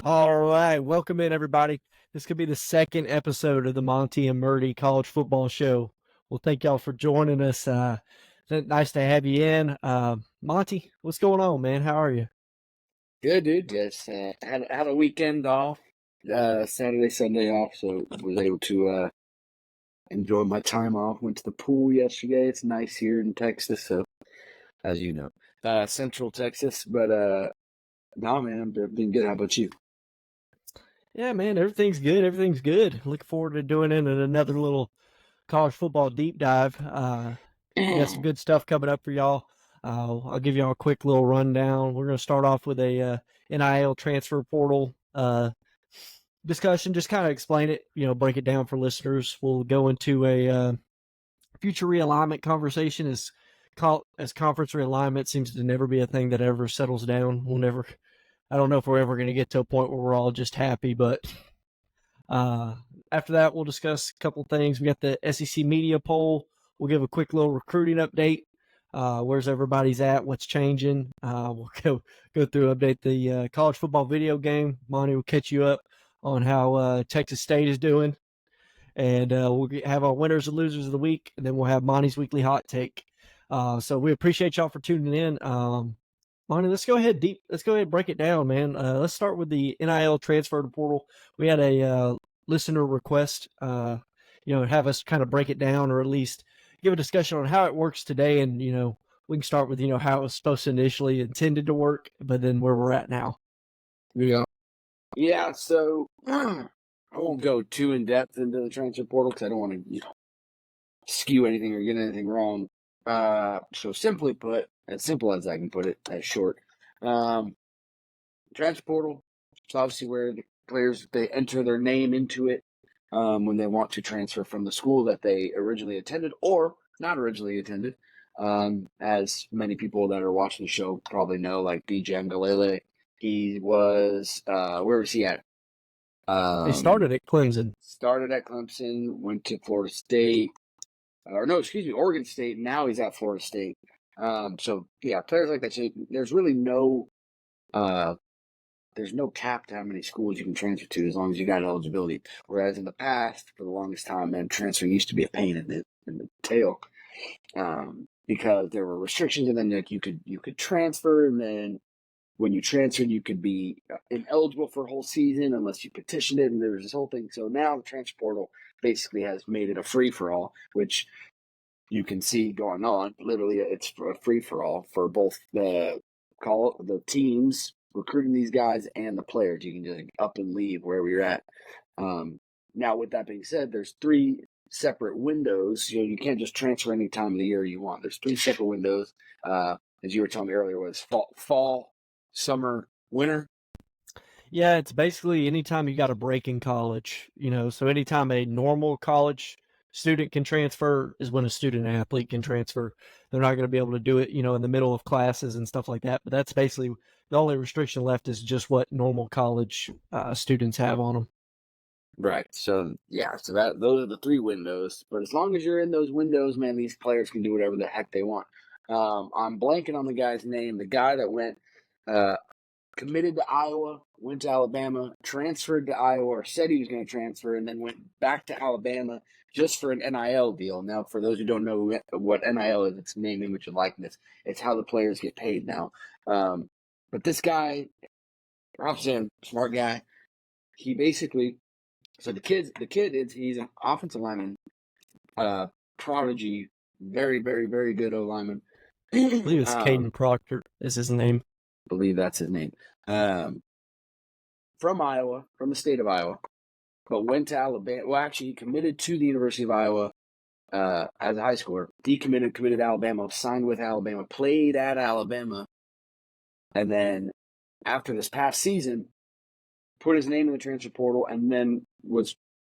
All right, welcome in everybody. This could be the second episode of the Monty and Murdy College Football Show. Well, thank y'all for joining us. Nice to have you in. Monty, what's going on, man? How are you? Good, dude. Yes, had a weekend off, Saturday, Sunday off, so was able to enjoy my time off. Went to the pool yesterday. It's nice here in Texas, so as you know, Central Texas. But no, man, I've been good. How about you? Yeah, man, everything's good. Everything's good. Looking forward to doing it in another little college football deep dive. We got some good stuff coming up for y'all. I'll give y'all a quick little rundown. We're going to start off with a NIL transfer portal discussion. Just kind of explain it, break it down for listeners. We'll go into a future realignment conversation as conference realignment seems to never be a thing that ever settles down. I don't know if we're ever going to get to a point where we're all just happy, but uh, after that, we'll discuss a couple things. We got the SEC media poll. We'll give a quick little recruiting update. Where's everybody's at? What's changing? We'll go through update the college football video game. Monty will catch you up on how Texas State is doing, and we'll have our winners and losers of the week, and then we'll have Monty's weekly hot take. So we appreciate y'all for tuning in. Monty, let's go ahead and break it down, man. Let's start with the NIL transfer portal. We had a listener request, have us kind of break it down, or at least give a discussion on how it works today, and we can start with how it was supposed to initially intended to work, but then where we're at now. Yeah. So I won't go too in depth into the transfer portal because I don't want to, skew anything or get anything wrong. So simply put, as simple as I can put it, as short. Transfer portal, it's obviously where the players they enter their name into it when they want to transfer from the school that they originally attended or not originally attended. As many people that are watching the show probably know, like DJ Angalele, he was where was he at? They started at Clemson. Started at Clemson, went to Florida State, or no, excuse me, Oregon State. Now he's at Florida State. So yeah, players like that. So there's really there's no cap to how many schools you can transfer to as long as you got eligibility. Whereas in the past, for the longest time, man, transfer used to be a pain in the tail because there were restrictions, and then like you could transfer, and then when you transferred, you could be ineligible for a whole season unless you petitioned it, and there was this whole thing. So now the transfer portal basically has made it a free for all, which you can see going on. Literally, it's a free for all for both the teams recruiting these guys and the players. You can just up and leave wherever you're at. Now, with that being said, there's three separate windows. You can't just transfer any time of the year you want. There's three separate windows. As you were telling me earlier, was fall, summer, winter. Yeah, it's basically anytime you got a break in college, so anytime a normal college student can transfer is when a student athlete can transfer. They're not going to be able to do it, in the middle of classes and stuff like that. But that's basically the only restriction left is just what normal college students have on them. Right. So yeah. So those are the three windows. But as long as you're in those windows, man, these players can do whatever the heck they want. I'm blanking on the guy's name. The guy that went committed to Iowa, went to Alabama, transferred to Iowa, or said he was going to transfer, and then went back to Alabama just for an NIL deal. Now, for those who don't know what NIL is, it's name, image, and likeness. It's how the players get paid now. But this guy, Robson, smart guy, he basically. So the kid he's an offensive lineman, prodigy, very, very, very good O lineman. I believe it's Caden Proctor is his name. I believe that's his name. From Iowa, from the state of Iowa, but went to Alabama. Well, actually, he committed to the University of Iowa as a high schooler. Decommitted, committed to Alabama, signed with Alabama, played at Alabama, and then after this past season, put his name in the transfer portal, and then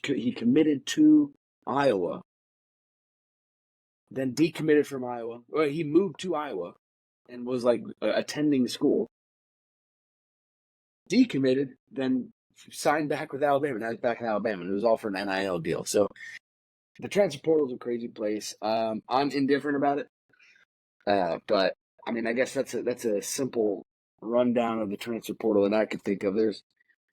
he committed to Iowa, then decommitted from Iowa. Well, he moved to Iowa and was like attending school. Decommitted, then signed back with Alabama. Now he's back in Alabama, and it was all for an NIL deal. So the transfer portal is a crazy place. I'm indifferent about it, but I mean, I guess that's a simple rundown of the transfer portal that I could think of.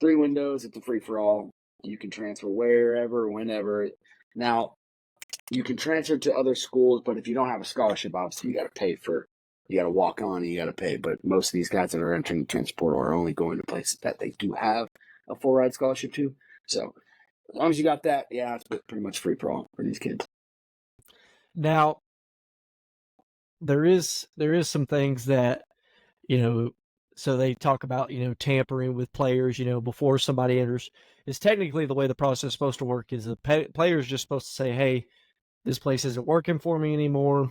3 windows. It's a free for all. You can transfer wherever, whenever. Now, you can transfer to other schools, but if you don't have a scholarship, obviously you got to pay for. You got to walk on and you got to pay. But most of these guys that are entering the transfer portal are only going to places that they do have a full ride scholarship to. So as long as you got that, yeah, it's pretty much free for all for these kids. Now, there is some things that, so they talk about, tampering with players, before somebody enters. Is technically the way the process is supposed to work is the player is just supposed to say, hey, this place isn't working for me anymore.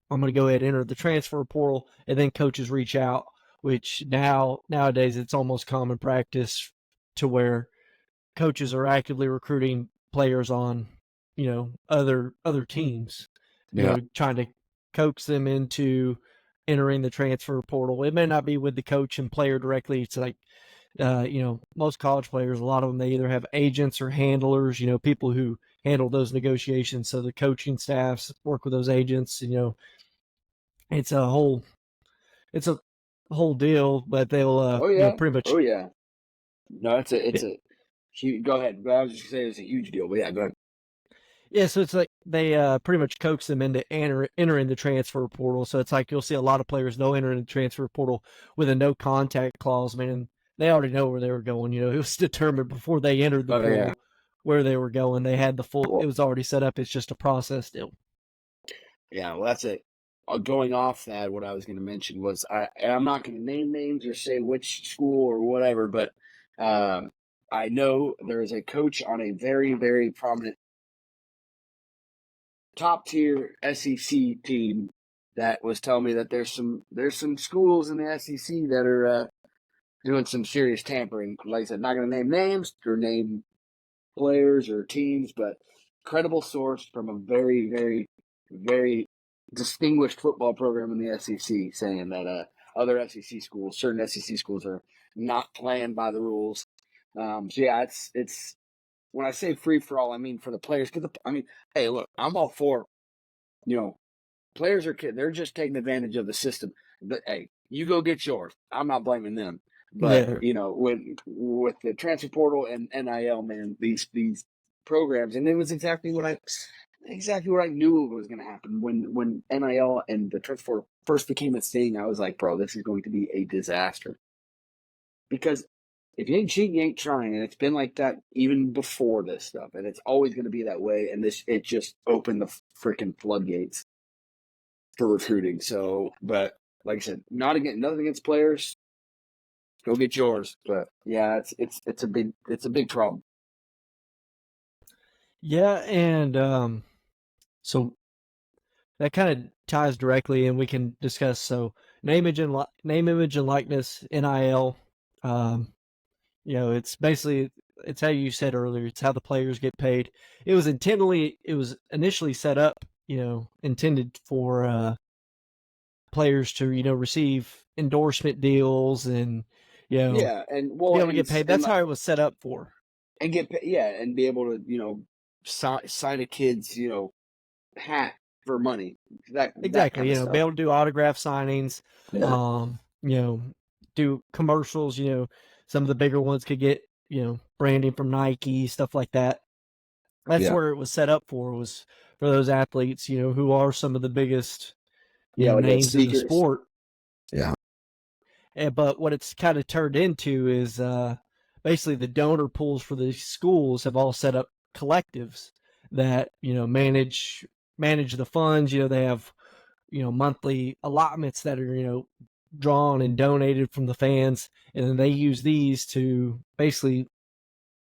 I'm going to go ahead and enter the transfer portal, and then coaches reach out, which nowadays it's almost common practice to where coaches are actively recruiting players on, other teams, trying to coax them into entering the transfer portal. It may not be with the coach and player directly. It's like, most college players, a lot of them, they either have agents or handlers, people who handle those negotiations. So the coaching staffs work with those agents, it's a whole deal, but they'll, pretty much. Oh yeah. No, it's a huge. Go ahead. I was just saying it's a huge deal, but yeah, go ahead. Yeah, so it's like they pretty much coax them into entering the transfer portal. So it's like you'll see a lot of players, they'll enter in the transfer portal with a no contact clause, man. They already know where they were going. It was determined before they entered the portal where they were going. They had the full, it was already set up. It's just a process deal. Yeah, well, that's it. Going off that, what I was going to mention was I'm not going to name names or say which school or whatever, but I know there is a coach on a very, very prominent top tier SEC team that was telling me that there's some schools in the SEC that are doing some serious tampering. Like I said, not going to name names or name players or teams, but credible source from a very, very, very distinguished football program in the SEC saying that other SEC schools, certain SEC schools, are not playing by the rules. So yeah, it's when I say free for all, I mean for the players. Hey, look, I'm all for, players are they're just taking advantage of the system. But hey, you go get yours. I'm not blaming them. But with the transfer portal and NIL, man, these programs, and it was exactly what I knew was going to happen when NIL and the transfer portal first became a thing. I was like, bro, this is going to be a disaster because if you ain't cheating, you ain't trying, and it's been like that even before this stuff, and it's always going to be that way. And it just opened the freaking floodgates for recruiting. So, but like I said, nothing against players. Go get yours. But yeah, it's a big problem. Yeah, and so that kind of ties directly, and we can discuss. So name, image, and likeness, NIL. It's basically, it's how you said earlier. It's how the players get paid. It was initially set up, intended for players to receive endorsement deals and Yeah, and well, be able to get paid. That's how it was set up for. And get paid, yeah, and be able to sign a kid's hat for money. Exactly. That kind of be able to do autograph signings. Yeah. Do commercials. Some of the bigger ones could get branding from Nike, stuff like that. That's where it was set up for, was for those athletes, who are some of the biggest names in the sport. Yeah. But what it's kind of turned into is basically the donor pools for these schools have all set up collectives that manage the funds. They have monthly allotments that are drawn and donated from the fans, and then they use these to basically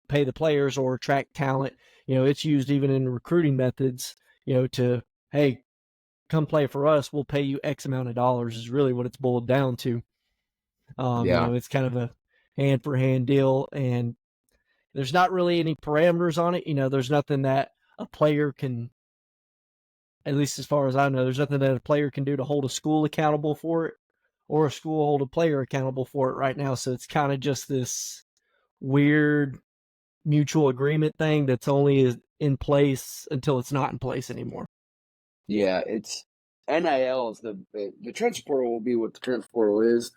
pay the players or attract talent. It's used even in recruiting methods. To, hey, come play for us, we'll pay you X amount of dollars, is really what it's boiled down to. It's kind of a hand for hand deal, and there's not really any parameters on it. There's nothing that a player can, at least as far as I know, there's nothing that a player can do to hold a school accountable for it, or a school hold a player accountable for it right now. So it's kind of just this weird mutual agreement thing that's only in place until it's not in place anymore. Yeah, it's NIL is the transfer portal will be what the transfer portal is.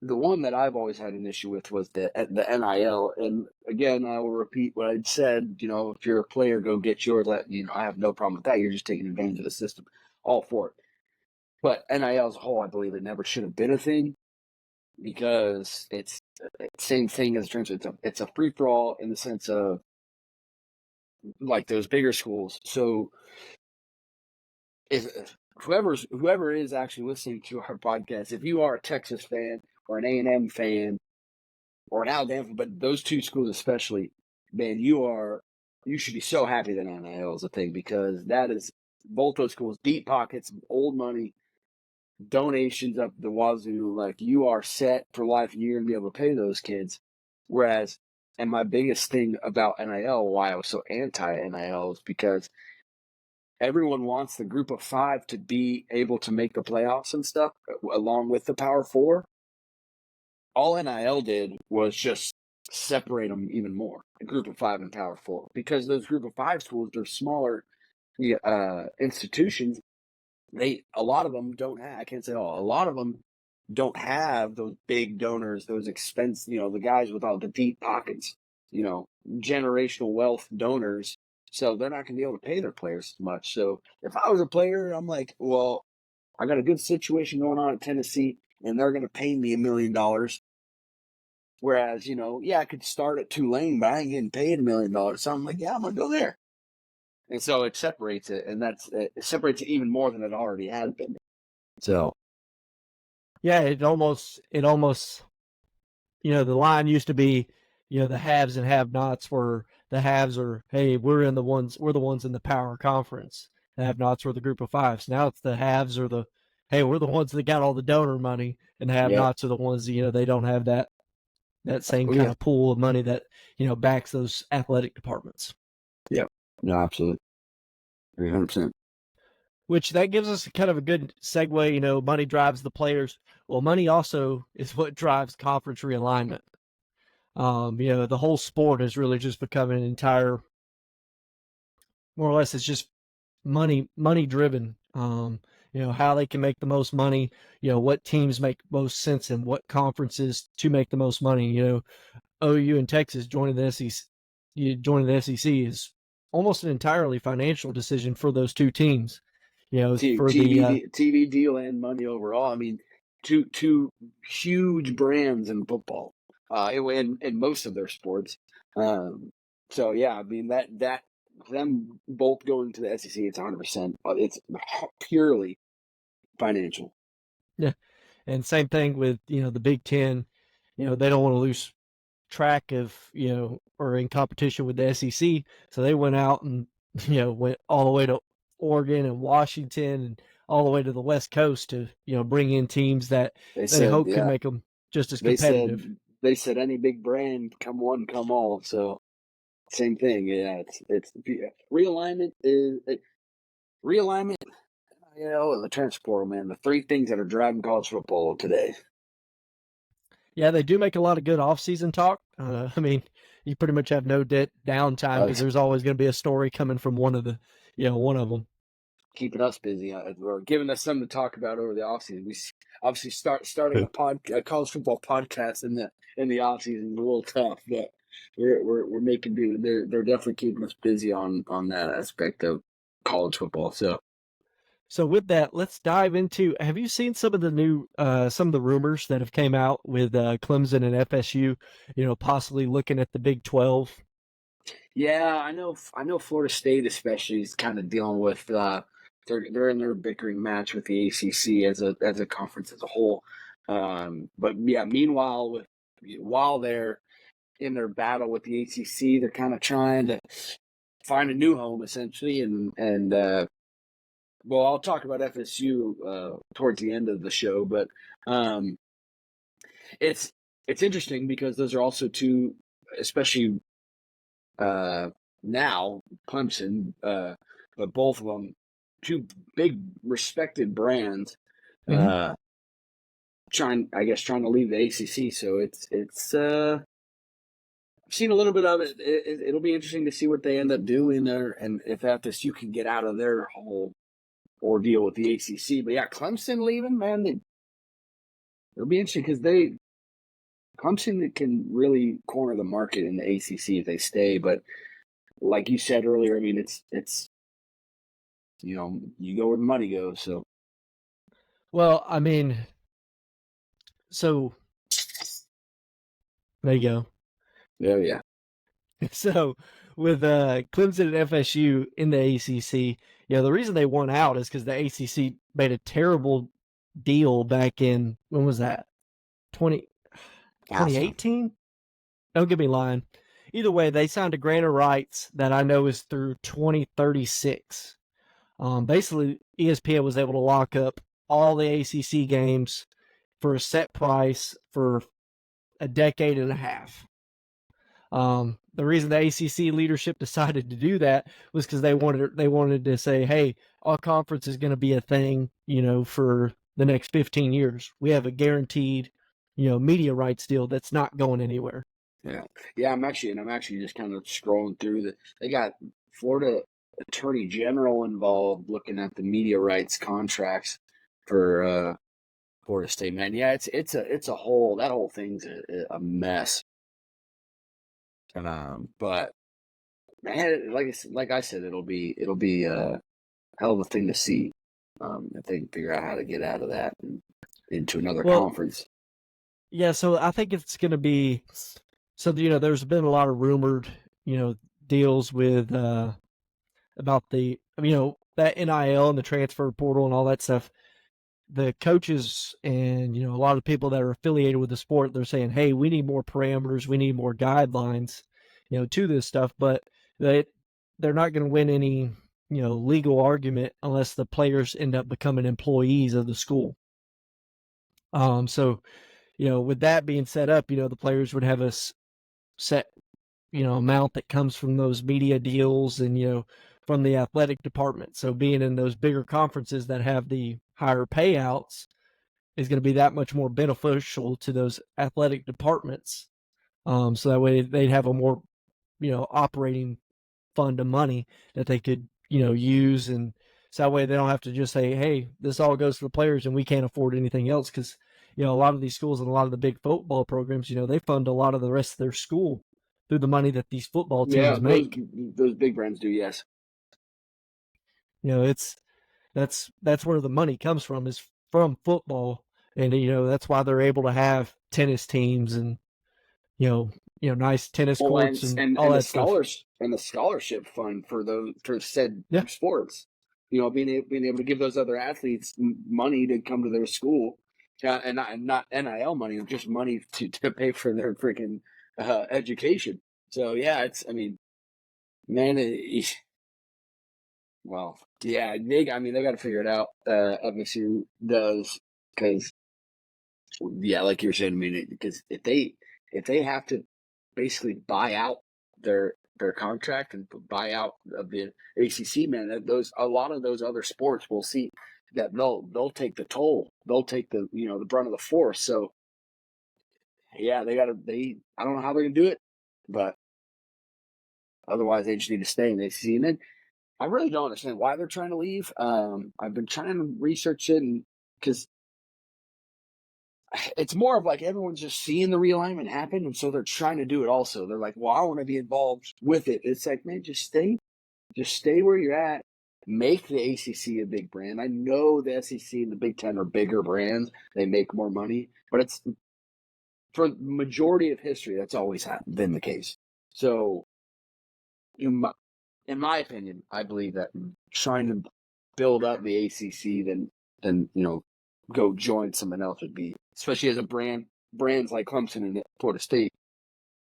the one that I've always had an issue with was the NIL. And again, I will repeat what I'd said. If you're a player, go get yours. I have no problem with that. You're just taking advantage of the system. All for it. But NIL as a whole, I believe it never should have been a thing because it's the same thing as transfer. It's a free for all in the sense of like those bigger schools. So if whoever is actually listening to our podcast, if you are a Texas fan or an A&M fan or an Alabama, but those two schools especially, man, you should be so happy that NIL is a thing because that is both those schools deep pockets, old money, donations up the wazoo. Like you are set for life, and you're gonna be able to pay those kids. Whereas, and my biggest thing about NIL, why I was so anti NIL, is because everyone wants the group of five to be able to make the playoffs and stuff, along with the Power Four. All NIL did was just separate them even more, the group of five and Power Four, because those group of five schools, they're smaller institutions. A lot of them don't have, I can't say all, a lot of them don't have those big donors, those expense, the guys with all the deep pockets, generational wealth donors. So they're not going to be able to pay their players as much. So if I was a player, I'm like, well, I got a good situation going on at Tennessee, and they're going to pay me $1 million. Whereas, I could start at Tulane, but I ain't getting paid $1 million. So I'm like, yeah, I'm going to go there. And so it separates it, and it separates it even more than it already had been. So, yeah, it almost, the line used to be, the haves and have-nots were the haves are, hey, we're the ones in the power conference. The have-nots were the group of fives. Now it's the haves are hey, we're the ones that got all the donor money, and the have-nots are the ones, they don't have that same kind of pool of money that, backs those athletic departments. Yeah, no, absolutely. 300%. Which that gives us kind of a good segue. Money drives the players. Well, money also is what drives conference realignment. The whole sport has really just become an entire, more or less, it's just money driven. How they can make the most money, what teams make most sense and what conferences to make the most money. OU and Texas joining the SEC, is almost an entirely financial decision for those two teams. For TV deal and money overall. I mean, two huge brands in football, in most of their sports. So yeah, I mean that them both going to the SEC, it's 100%. It's purely financial. Yeah, and same thing with the Big Ten. They don't want to lose track of or in competition with the SEC, so they went out and went all the way to Oregon and Washington and all the way to the West Coast to bring in teams that they hope can make them just as competitive. They said any big brand, come one, come all. So same thing. Yeah, it's realignment is realignment. And the transfer portal, man, the three things that are driving college football today. Yeah, they do make a lot of good off-season talk. I mean, you pretty much have no downtime because there's always going to be a story coming from one of them. Keeping us busy or giving us something to talk about over the offseason. We obviously starting a college football podcast in the offseason is a little tough, but we're making do. They're definitely keeping us busy on that aspect of college football. So with that, let's dive into. Have you seen some of the new, some of the rumors that have came out with Clemson and FSU? Possibly looking at the Big 12. Yeah, I know. Florida State especially is kind of dealing with. They're in their bickering match with the ACC as a conference as a whole. But yeah, meanwhile, while they're in their battle with the ACC, they're kind of trying to find a new home essentially, and well, I'll talk about FSU towards the end of the show, but it's interesting because those are also two, especially now Clemson, but both of them two big respected brands. Mm-hmm. Trying to leave the ACC, so it's I've seen a little bit of it. It'll be interesting to see what they end up doing there, and if FSU can get out of their whole ordeal with the ACC. But yeah, Clemson leaving, man, it'll be interesting because Clemson can really corner the market in the ACC if they stay. But like you said earlier, I mean, it's you go where the money goes. So Well, I mean, so there you go. yeah. So with Clemson and FSU in the ACC, the reason they won out is because the ACC made a terrible deal back in, when was that? 2018? Don't get me lying. Either way, they signed a grant of rights that I know is through 2036. Basically, ESPN was able to lock up all the ACC games for a set price for a decade and a half. The reason the ACC leadership decided to do that was because they wanted to say, hey, our conference is going to be a thing, for the next 15 years. We have a guaranteed, media rights deal that's not going anywhere. Yeah. I'm actually just kind of scrolling through they got Florida Attorney General involved looking at the media rights contracts for Florida State. Man, yeah, it's a whole that whole thing's a mess. But man, like I said, it'll be a hell of a thing to see if they can figure out how to get out of that and into another conference. Yeah, so I think it's going to be. So there's been a lot of rumored deals with about the that NIL and the transfer portal and all that stuff. The coaches and a lot of people that are affiliated with the sport, they're saying, hey, we need more parameters, we need more guidelines to this stuff, but they're not going to win any legal argument unless the players end up becoming employees of the school. So with that being set up, the players would have a set amount that comes from those media deals and from the athletic department. So being in those bigger conferences that have the higher payouts is going to be that much more beneficial to those athletic departments. So that way they'd have a more, operating fund of money that they could, use. And so that way they don't have to just say, hey, this all goes to the players and we can't afford anything else. Cause, a lot of these schools and a lot of the big football programs, they fund a lot of the rest of their school through the money that these football teams make. Those big brands do, yes. That's where the money comes from, is from football, and that's why they're able to have tennis teams and nice tennis courts and all that stuff. And the scholarship fund for said Yeah. sports, being able to give those other athletes money to come to their school, and not NIL money, just money to pay for their freaking education. So yeah, well, yeah, they got to figure it out. FSU does, because yeah, like you were saying, because if they have to basically buy out their contract and buy out of the ACC, man, a lot of those other sports will see that they'll take the toll, they'll take the the brunt of the force. So yeah, I don't know how they're gonna do it, but otherwise they just need to stay in the ACC. And then I really don't understand why they're trying to leave. I've been trying to research it, because it's more of like everyone's just seeing the realignment happen, and so they're trying to do it also. They're like, well, I want to be involved with it. It's like, man, just stay where you're at. Make the ACC a big brand. I know the SEC and the Big Ten are bigger brands. They make more money, but it's for the majority of history, that's always been the case. So in my opinion, I believe that trying to build up the ACC than go join someone else would be, especially as a brands like Clemson and Florida State,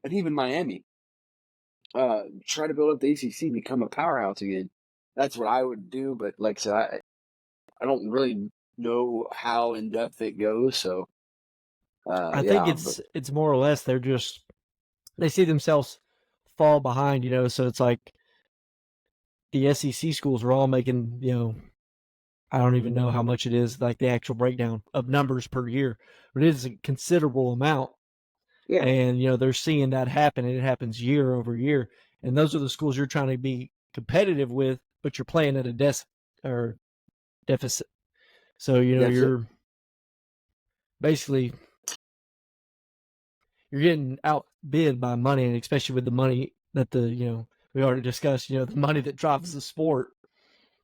and even Miami. Try to build up the ACC, become a powerhouse again. That's what I would do. But like I said, I don't really know how in depth it goes. So I think it's more or less they see themselves fall behind, so it's like the SEC schools are all making, I don't even know how much it is, like the actual breakdown of numbers per year, but it is a considerable amount. Yeah. And, they're seeing that happen, and it happens year over year. And those are the schools you're trying to be competitive with, but you're playing at a deficit. So, you're basically, you're getting outbid by money, and especially with the money that we already discussed, the money that drives the sport.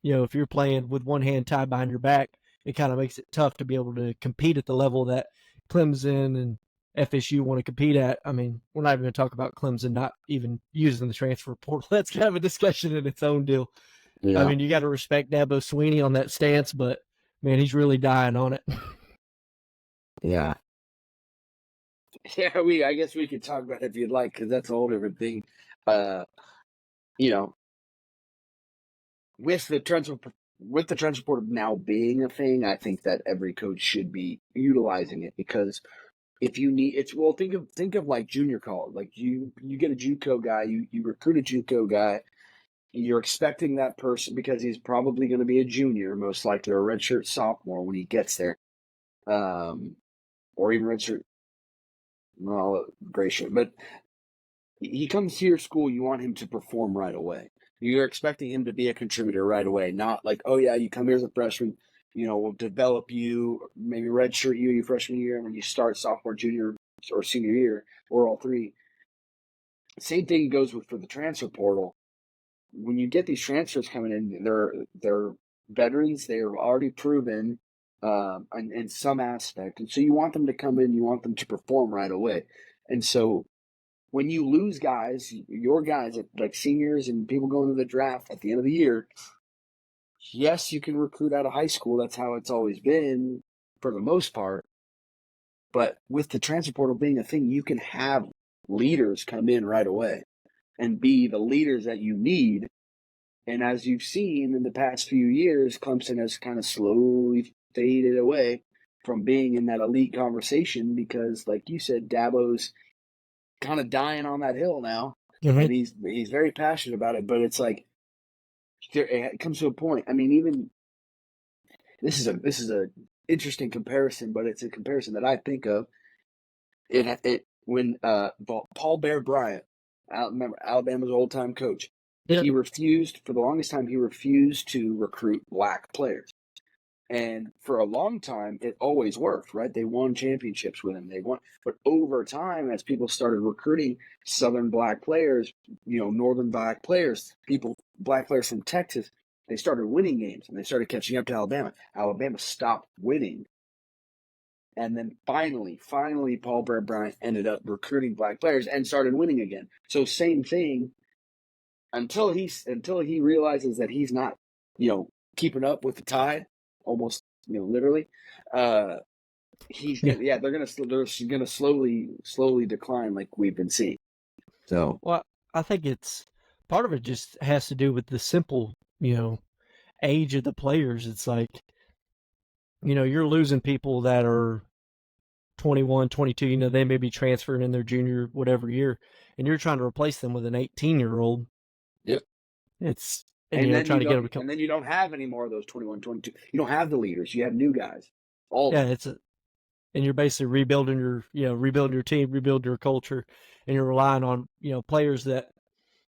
If you're playing with one hand tied behind your back, it kind of makes it tough to be able to compete at the level that Clemson and FSU want to compete at. I mean, we're not even going to talk about Clemson not even using the transfer portal. That's kind of a discussion in its own deal. Yeah. I mean, you got to respect Dabo Swinney on that stance, but man, he's really dying on it. Yeah. Yeah, I guess we could talk about it if you'd like, because that's a whole different thing. With the transfer portal now being a thing, I think that every coach should be utilizing it, because if you need think of like junior college. Like you get a JUCO guy, you recruit a JUCO guy, you're expecting that person, because he's probably going to be a junior, most likely, or a redshirt sophomore when he gets there, or even redshirt, well, gray shirt. But he comes to your school, you want him to perform right away. You're expecting him to be a contributor right away, not like, oh yeah, you come here as a freshman, we'll develop you, maybe redshirt you your freshman year, and when you start sophomore, junior, or senior year, or all three. Same thing goes for the transfer portal. When you get these transfers coming in, they're veterans, they're already proven in some aspect, and so you want them to come in, you want them to perform right away. And so when you lose guys, your guys, like seniors and people going to the draft at the end of the year, yes, you can recruit out of high school. That's how it's always been for the most part. But with the transfer portal being a thing, you can have leaders come in right away and be the leaders that you need. And as you've seen in the past few years, Clemson has kind of slowly faded away from being in that elite conversation, because, like you said, Dabo's kind of dying on that hill now, and he's very passionate about it. But it's like it comes to a point. I mean, even this is a interesting comparison, but it's a comparison that I think of. When Paul Bear Bryant, remember, Alabama's old-time coach, he refused, for the longest time, he refused to recruit black players. And for a long time, it always worked, right? They won championships with him. But over time, as people started recruiting Southern black players, Northern black players, black players from Texas, they started winning games, and they started catching up to Alabama. Alabama stopped winning. And then finally, Paul Bear Bryant ended up recruiting black players and started winning again. So same thing, until he realizes that he's not, keeping up with the tide, almost, literally. They're gonna slowly decline, like we've been seeing. So, well, I think it's part of it just has to do with the simple, age of the players. It's like, you're losing people that are 21, 22, they may be transferring in their junior, whatever year, and you're trying to replace them with an 18-year-old. Yep. It's, and then trying to get them to come. And then you don't have any more of those 21, 22. You don't have the leaders. You have new guys. And you're basically rebuilding your team, rebuilding your culture, and you're relying on, players that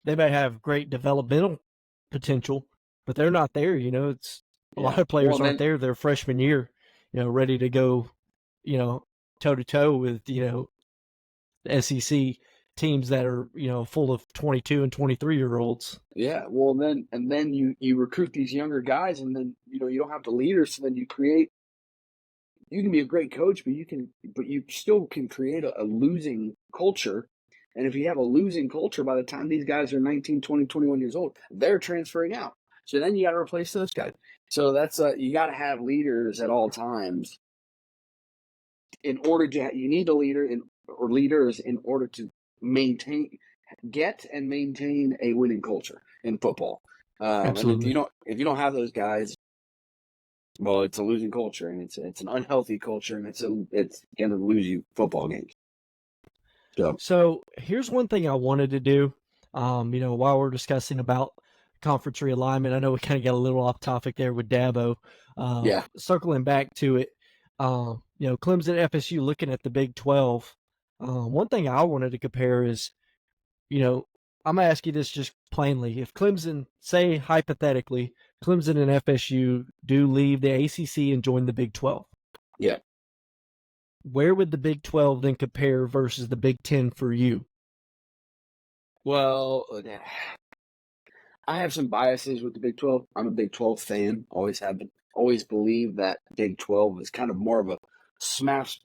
they may have great developmental potential, but they're not there. It's a lot of players aren't there their freshman year, ready to go, toe to toe with, the SEC teams that are, full of 22 and 23-year-olds. Yeah. Well, then you recruit these younger guys, and then, you don't have the leaders. So then you can be a great coach, but you still can create a losing culture. And if you have a losing culture, by the time these guys are 19, 20, 21 years old, they're transferring out. So then you got to replace those guys. So that's you got to have leaders at all times. You need a leader or leaders in order to get and maintain a winning culture in football. Absolutely. And if you don't have those guys, well, it's a losing culture, and it's an unhealthy culture, and it's going to lose you football games. So here's one thing I wanted to do. While we're discussing about conference realignment, I know we kind of got a little off topic there with Dabo. Circling back to it, Clemson, FSU, looking at the Big 12. One thing I wanted to compare is, I'm going to ask you this just plainly. If Clemson, say hypothetically, Clemson and FSU do leave the ACC and join the Big 12. Yeah. where would the Big 12 then compare versus the Big 10 for you? Well, I have some biases with the Big 12. I'm a Big 12 fan, always have been. Always believe that Big 12 is kind of more of a smash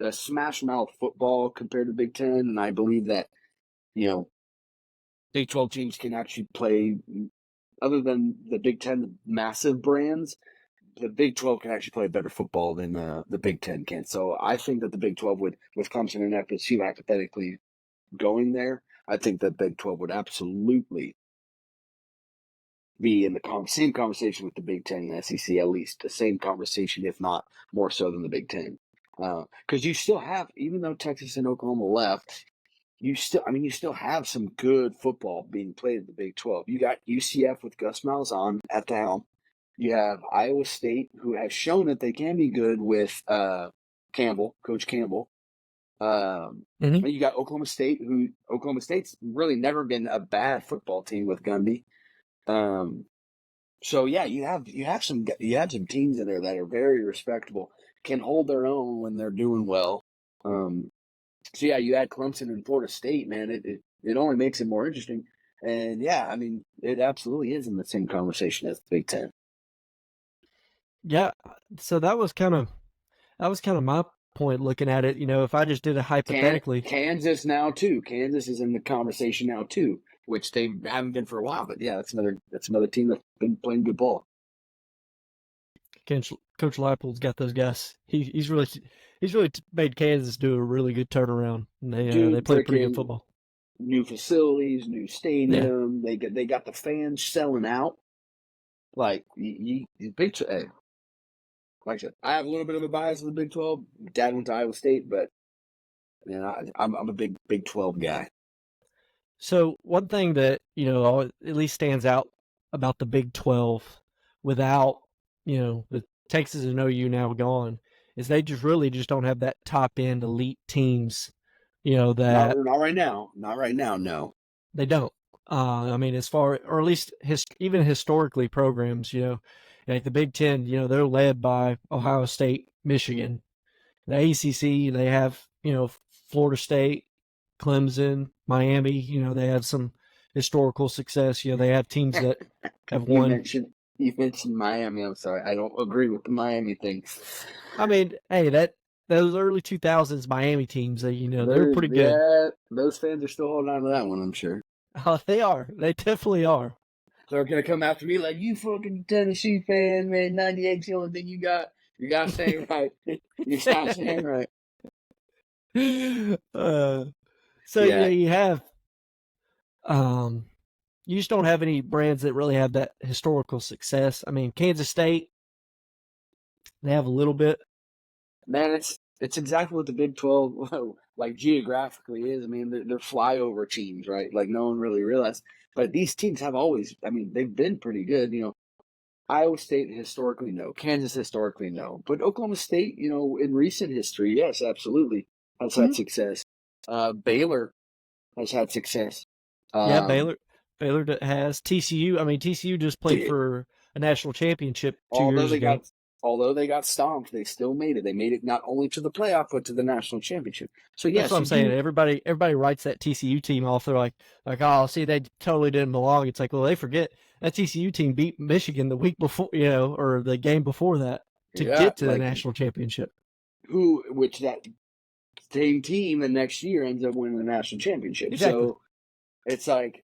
mouth football compared to Big 10, and I believe that, Big 12 teams can actually play, other than the Big 10, the massive brands, the Big 12 can actually play better football than the Big 10 can. So I think that the Big 12 would, with Clemson and FSU hypothetically going there, I think that Big 12 would absolutely be in the same conversation with the Big 10 and SEC, at least the same conversation, if not more so than the Big 10. Because you still have, even though Texas and Oklahoma left, you still have some good football being played in the Big 12. You got UCF with Gus Malzahn at the helm. You have Iowa State, who has shown that they can be good with Coach Campbell. You got Oklahoma State, Oklahoma State's really never been a bad football team with Gundy. So yeah, you have some teams in there that are very respectable, can hold their own when they're doing well. So yeah, you add Clemson and Florida State, man. It only makes it more interesting. And yeah, I mean, it absolutely is in the same conversation as the Big 10. Yeah, so that was kind of my point looking at it. If I just did it hypothetically, Kansas now too. Kansas is in the conversation now too, which they haven't been for a while. But yeah, that's another team that's been playing good ball. Coach Leipold's got those guys. He's really made Kansas do a really good turnaround. And they play pretty good football. New facilities, new stadium. Yeah. They got the fans selling out. Like Big 12. Like I said, I have a little bit of a bias with the Big 12. Dad went to Iowa State, but I'm a big Big 12 guy. So one thing that at least stands out about the Big 12, without the Texas and OU now gone, is they just don't have that top end elite teams. That not right now. Not right now. No, they don't. I mean, as far, or at least even historically, programs, like the Big 10, they're led by Ohio State, Michigan. The ACC, they have, Florida State, Clemson, Miami. They have some historical success. They have teams that have won. You mentioned Miami. I'm sorry, I don't agree with the Miami thing. I mean, hey, those early 2000s Miami teams, they're pretty good. Yeah, those fans are still holding on to that one, I'm sure. Oh, they are. They definitely are. They're gonna come after me like, you fucking Tennessee fan, man. 98's the only thing you got. You got saying right. You're not saying right. So yeah, you have. You just don't have any brands that really have that historical success. I mean, Kansas State, they have a little bit. Man, it's exactly what the Big 12 like geographically is. I mean, they're flyover teams, right? Like no one really realized. But these teams have always, I mean, they've been pretty good. Iowa State historically no, Kansas historically no, but Oklahoma State, in recent history, yes, absolutely has had success. Baylor has had success. Yeah, Baylor has. TCU. I mean, TCU just played for a national championship 2 years ago. Although they got stomped, they still made it. They made it not only to the playoff but to the national championship. So yes, that's what I'm saying. Everybody writes that TCU team off. They're like, oh, see, they totally didn't belong. It's like, well, they forget that TCU team beat Michigan the week before, or the game before that to get to the national championship. Which that same team the next year ends up winning the national championship. Exactly. So it's like,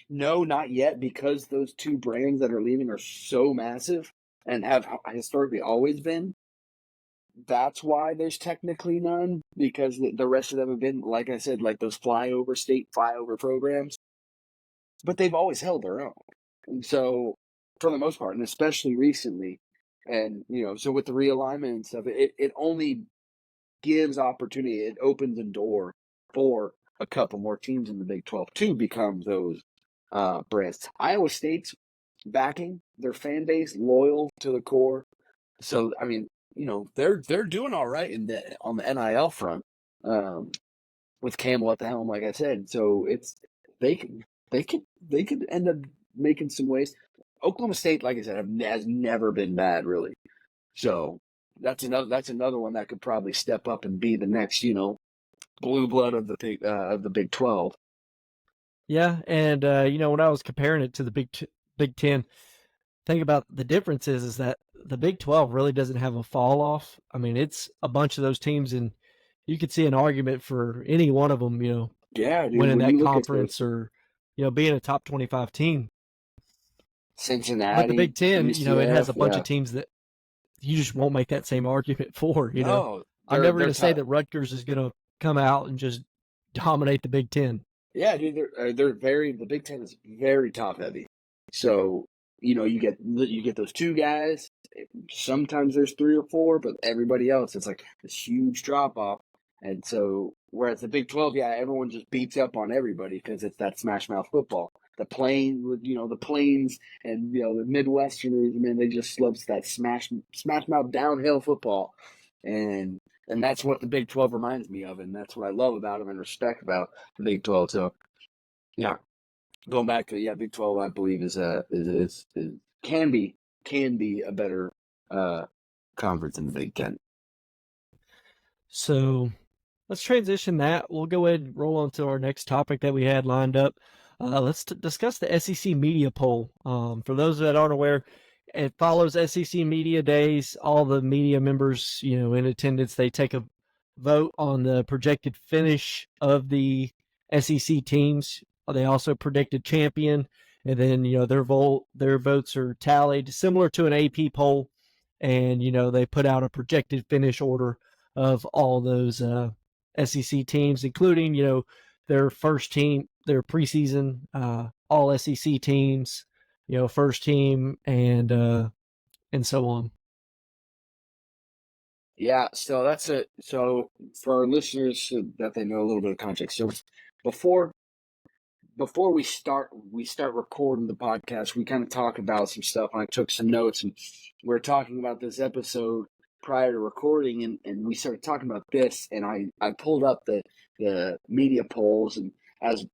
no, not yet, because those two brands that are leaving are so massive and have historically always been. That's why there's technically none, because the rest of them have been, like I said, like those flyover programs. But they've always held their own. And so, for the most part, and especially recently, and, so with the realignment and stuff, it only gives opportunity. It opens a door for a couple more teams in the Big 12 to become those brands. Iowa State's backing their fan base, loyal to the core. So, I mean, they're doing all right on the NIL front with Campbell at the helm, like I said. So they could end up making some ways. Oklahoma State, like I said, has never been bad, really. So that's another one that could probably step up and be the next, blue blood of the Big 12. Yeah, and when I was comparing it to the Big Ten, think about the difference is that the Big 12 really doesn't have a fall off. I mean, it's a bunch of those teams, and you could see an argument for any one of them, Yeah, dude. winning When that you look at the conference or being a top 25 team. But the Cincinnati, Big Ten, it has UCF, a bunch yeah. of teams that you just won't make that same argument for. No, I'm never they're going to say tough. that Rutgers is going to come out and just dominate the Big Ten. Yeah, dude, the Big Ten is very top heavy. So, you get those two guys. Sometimes there's three or four, but everybody else, it's like this huge drop off. And so, whereas the Big 12, yeah, everyone just beats up on everybody because it's that smash mouth football. The plains and the Midwesterners, man, they just love that smash mouth downhill football, and that's what the Big 12 reminds me of, and that's what I love about them and respect about the Big 12. So, yeah, going back to Big 12, I believe is can be a better conference in the Big 10. So let's transition that. We'll go ahead and roll on to our next topic that we had lined up. Let's discuss the SEC media poll. For those that aren't aware, it follows SEC Media Days. All the media members, in attendance, they take a vote on the projected finish of the SEC teams. They also predicted champion, and then their votes are tallied, similar to an AP poll, and they put out a projected finish order of all those SEC teams, including their first team, their preseason all SEC teams, first team, and so on. Yeah, so so for our listeners so that they know a little bit of context. So before we start recording the podcast, we kind of talk about some stuff, and I took some notes, and we're talking about this episode prior to recording, and we started talking about this, and I pulled up the media polls, and as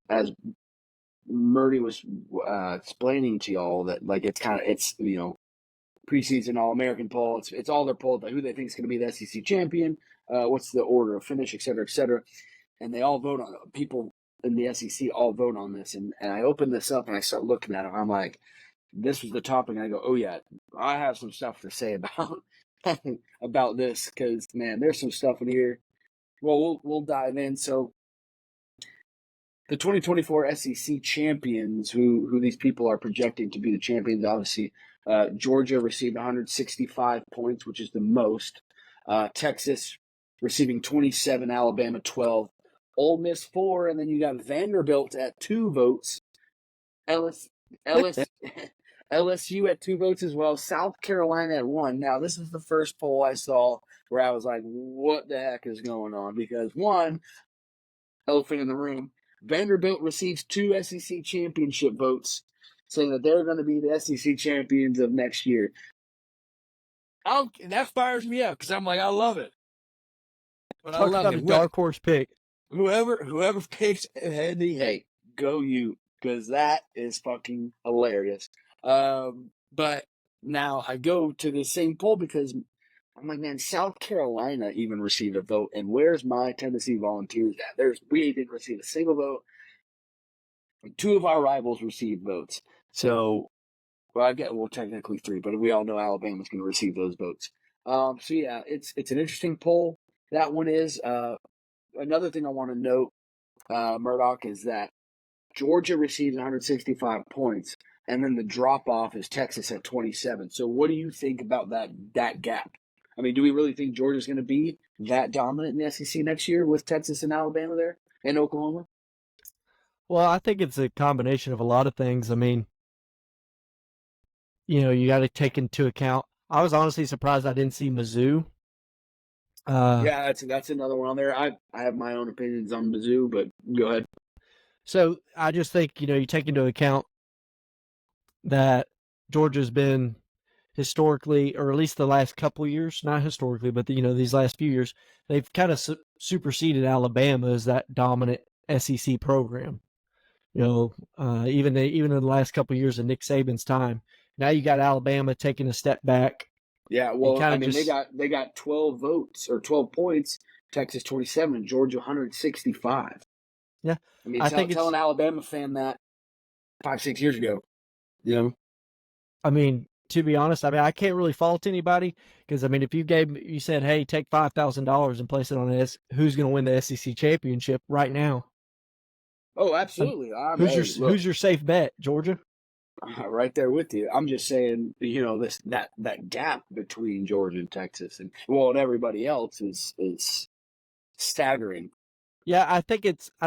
Murdy was explaining to y'all that like it's preseason All-American poll. It's all their polls, like who they think is going to be the SEC champion, what's the order of finish, et cetera, and they all vote on it. People in the SEC all vote on this, and I open this up and I start looking at it. I'm like, this was the topic, and I go, oh yeah, I have some stuff to say about about this because man, there's some stuff in here. Well, we'll dive in. So the 2024 SEC champions, who these people are projecting to be the champions, obviously, Georgia received 165 points, which is the most. Texas receiving 27, Alabama 12, Ole Miss 4, and then you got Vanderbilt at 2 votes. LSU at 2 votes as well. South Carolina at 1. Now, this is the first poll I saw where I was like, what the heck is going on? Because one, elephant in the room, Vanderbilt receives 2 SEC championship votes, saying that they're going to be the SEC champions of next year. That fires me up because I'm like, I love it. But Talk about a dark horse pick. Whoever picks Eddie, hey, go you, because that is fucking hilarious. But now I go to the same poll because I'm like, man, South Carolina even received a vote, and where's my Tennessee Volunteers at? We didn't receive a single vote. 2 of our rivals received votes. So, well, technically 3, but we all know Alabama's going to receive those votes. So yeah, it's an interesting poll. That one is. Another thing I want to note, Murdoch, is that Georgia receives 165 points, and then the drop off is Texas at 27. So, what do you think about that gap? I mean, do we really think Georgia's going to be that dominant in the SEC next year with Texas and Alabama there and Oklahoma? Well, I think it's a combination of a lot of things. I mean, you got to take into account. I was honestly surprised I didn't see Mizzou. Yeah, that's another one on there. I have my own opinions on Mizzou, but go ahead. So I just think you take into account that Georgia's been historically, or at least the last couple of years, not historically, but these last few years, they've kind of superseded Alabama as that dominant SEC program. Even in the last couple of years of Nick Saban's time, now you got Alabama taking a step back. Yeah, You well, kind I of mean, just, they got 12 votes or 12 points. Texas 27 and Georgia 165. yeah, I mean, I think tell it's, an Alabama fan that 5, 6 years ago. You know, I mean, to be honest, I mean, I can't really fault anybody because, I mean, if you said, hey, take $5,000 and place it on this, who's going to win the SEC championship right now? oh, Um, absolutely. Hey, look, who's your safe bet, Georgia? right there with you. I'm just saying, that gap between Georgia and Texas and everybody else is staggering. Yeah, I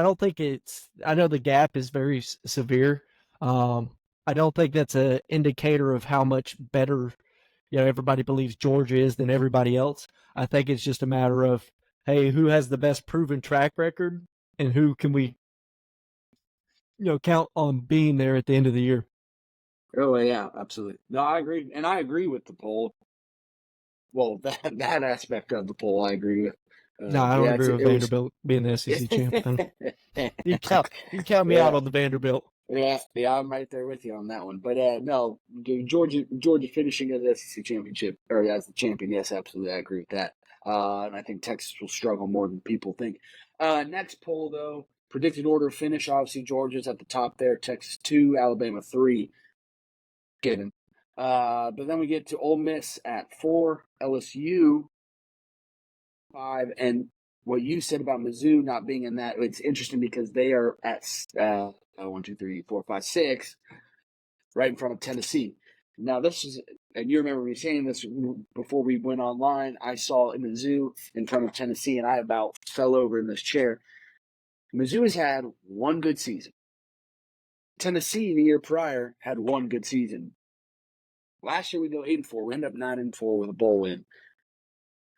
don't think I know the gap is very severe. I don't think that's an indicator of how much better, everybody believes Georgia is than everybody else. I think it's just a matter of, hey, who has the best proven track record and who can we, count on being there at the end of the year. Oh yeah, absolutely. No, I agree, and I agree with the poll. Well, that aspect of the poll, I agree with. No, I don't Yeah, agree with it was. Vanderbilt being the SEC champ. Then you count me out Yeah, on the Vanderbilt. yeah, I'm right there with you on that one. But no, Georgia finishing as the SEC championship or as the champion. Yes, absolutely, I agree with that. And I think Texas will struggle more than people think. Next poll though, predicted order of finish. Obviously, Georgia's at the top there. Texas 2, Alabama 3, given. But then we get to Ole Miss at 4, LSU 5, and what you said about Mizzou not being in that, it's interesting because they are at 1, 2, 3, 4, 5, 6, right in front of Tennessee. Now this is, and you remember me saying this before we went online. I saw Mizzou in front of Tennessee, and I about fell over in this chair. Mizzou has had one good season. Tennessee the year prior had one good season. Last year we go 8-4. We end up 9-4 with a bowl win.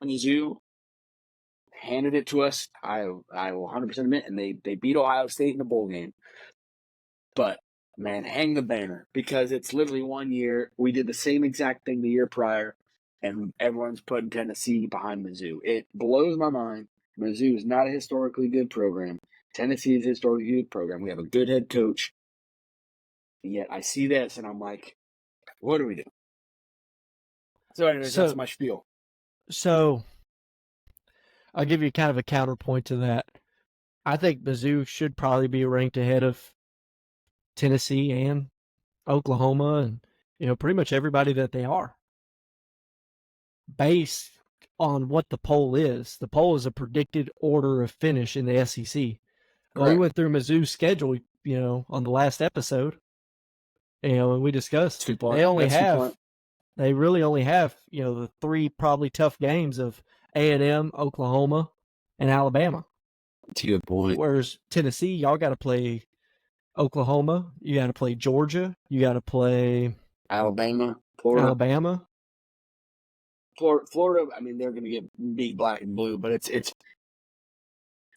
Mizzou handed it to us. I will 100% admit, and they beat Ohio State in the bowl game. But man, hang the banner because it's literally 1 year. We did the same exact thing the year prior, and everyone's putting Tennessee behind Mizzou. It blows my mind. Mizzou is not a historically good program. Tennessee is a historically good program. We have a good head coach. And yet I see this and I'm like, what do we do? So, anyways, that's So my spiel. so I'll give you kind of a counterpoint to that. I think Mizzou should probably be ranked ahead of Tennessee and Oklahoma and pretty much everybody that they are based on what the poll is. The poll is a predicted order of finish in the SEC. Well, we Correct. went through Mizzou's schedule, on the last episode, and we discussed That's a good point. they really only have, the three probably tough games of A&M, Oklahoma, and Alabama. That's a good point. Whereas Tennessee, y'all got to play Oklahoma, you got to play Georgia, you got to play Alabama, Florida. Alabama. Florida, I mean, they're going to get beat black and blue, but it's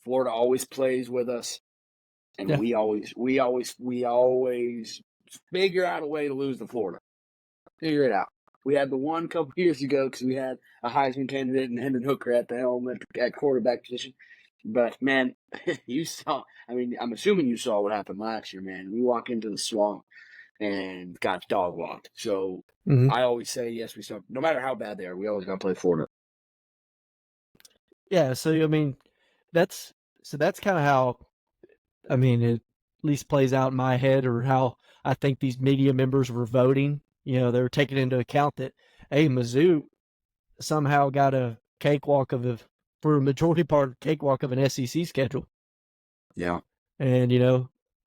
Florida always plays with us, and Yeah. we always figure out a way to lose to Florida. Figure it out. We had the one couple years ago because we had a Heisman candidate and Hendon Hooker at the helm at quarterback position. But man, you saw. I mean, I'm assuming you saw what happened last year, man. We walk into the swamp and got dog walked. So Mm-hmm. I always say yes. We still, no matter how bad they are, we always got to play Florida. Yeah, so I mean, that's kind of how, I mean, it at least plays out in my head, or how I think these media members were voting. They were taking into account that, hey, Mizzou somehow got a cakewalk for a majority part, cakewalk of an SEC schedule. Yeah. And,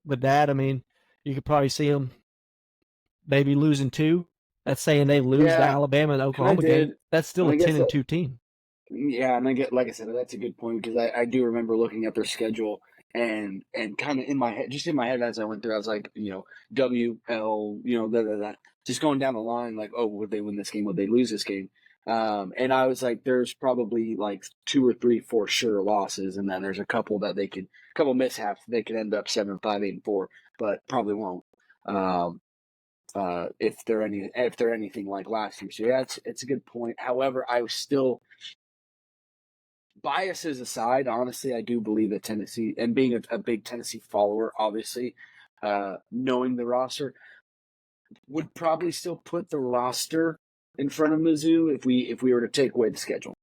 with that, I mean, you could probably see them maybe losing two. That's saying they lose the Alabama and Oklahoma game. That's still a 10-2 team. Yeah, and like I said, that's a good point because I do remember looking at their schedule and kind of in my head as I went through, I was like, WL, just going down the line, like, oh, would they win this game? Would they lose this game? And I was like, there's probably like 2 or 3 for sure losses, and then there's a couple mishaps. They could end up 7-5, 8-4, but probably won't. If they're anything like last year. So yeah, it's a good point. However, I was still, biases aside, honestly, I do believe that Tennessee, and being a big Tennessee follower, obviously, knowing the roster, would probably still put the roster in front of Mizzou if we were to take away the schedule.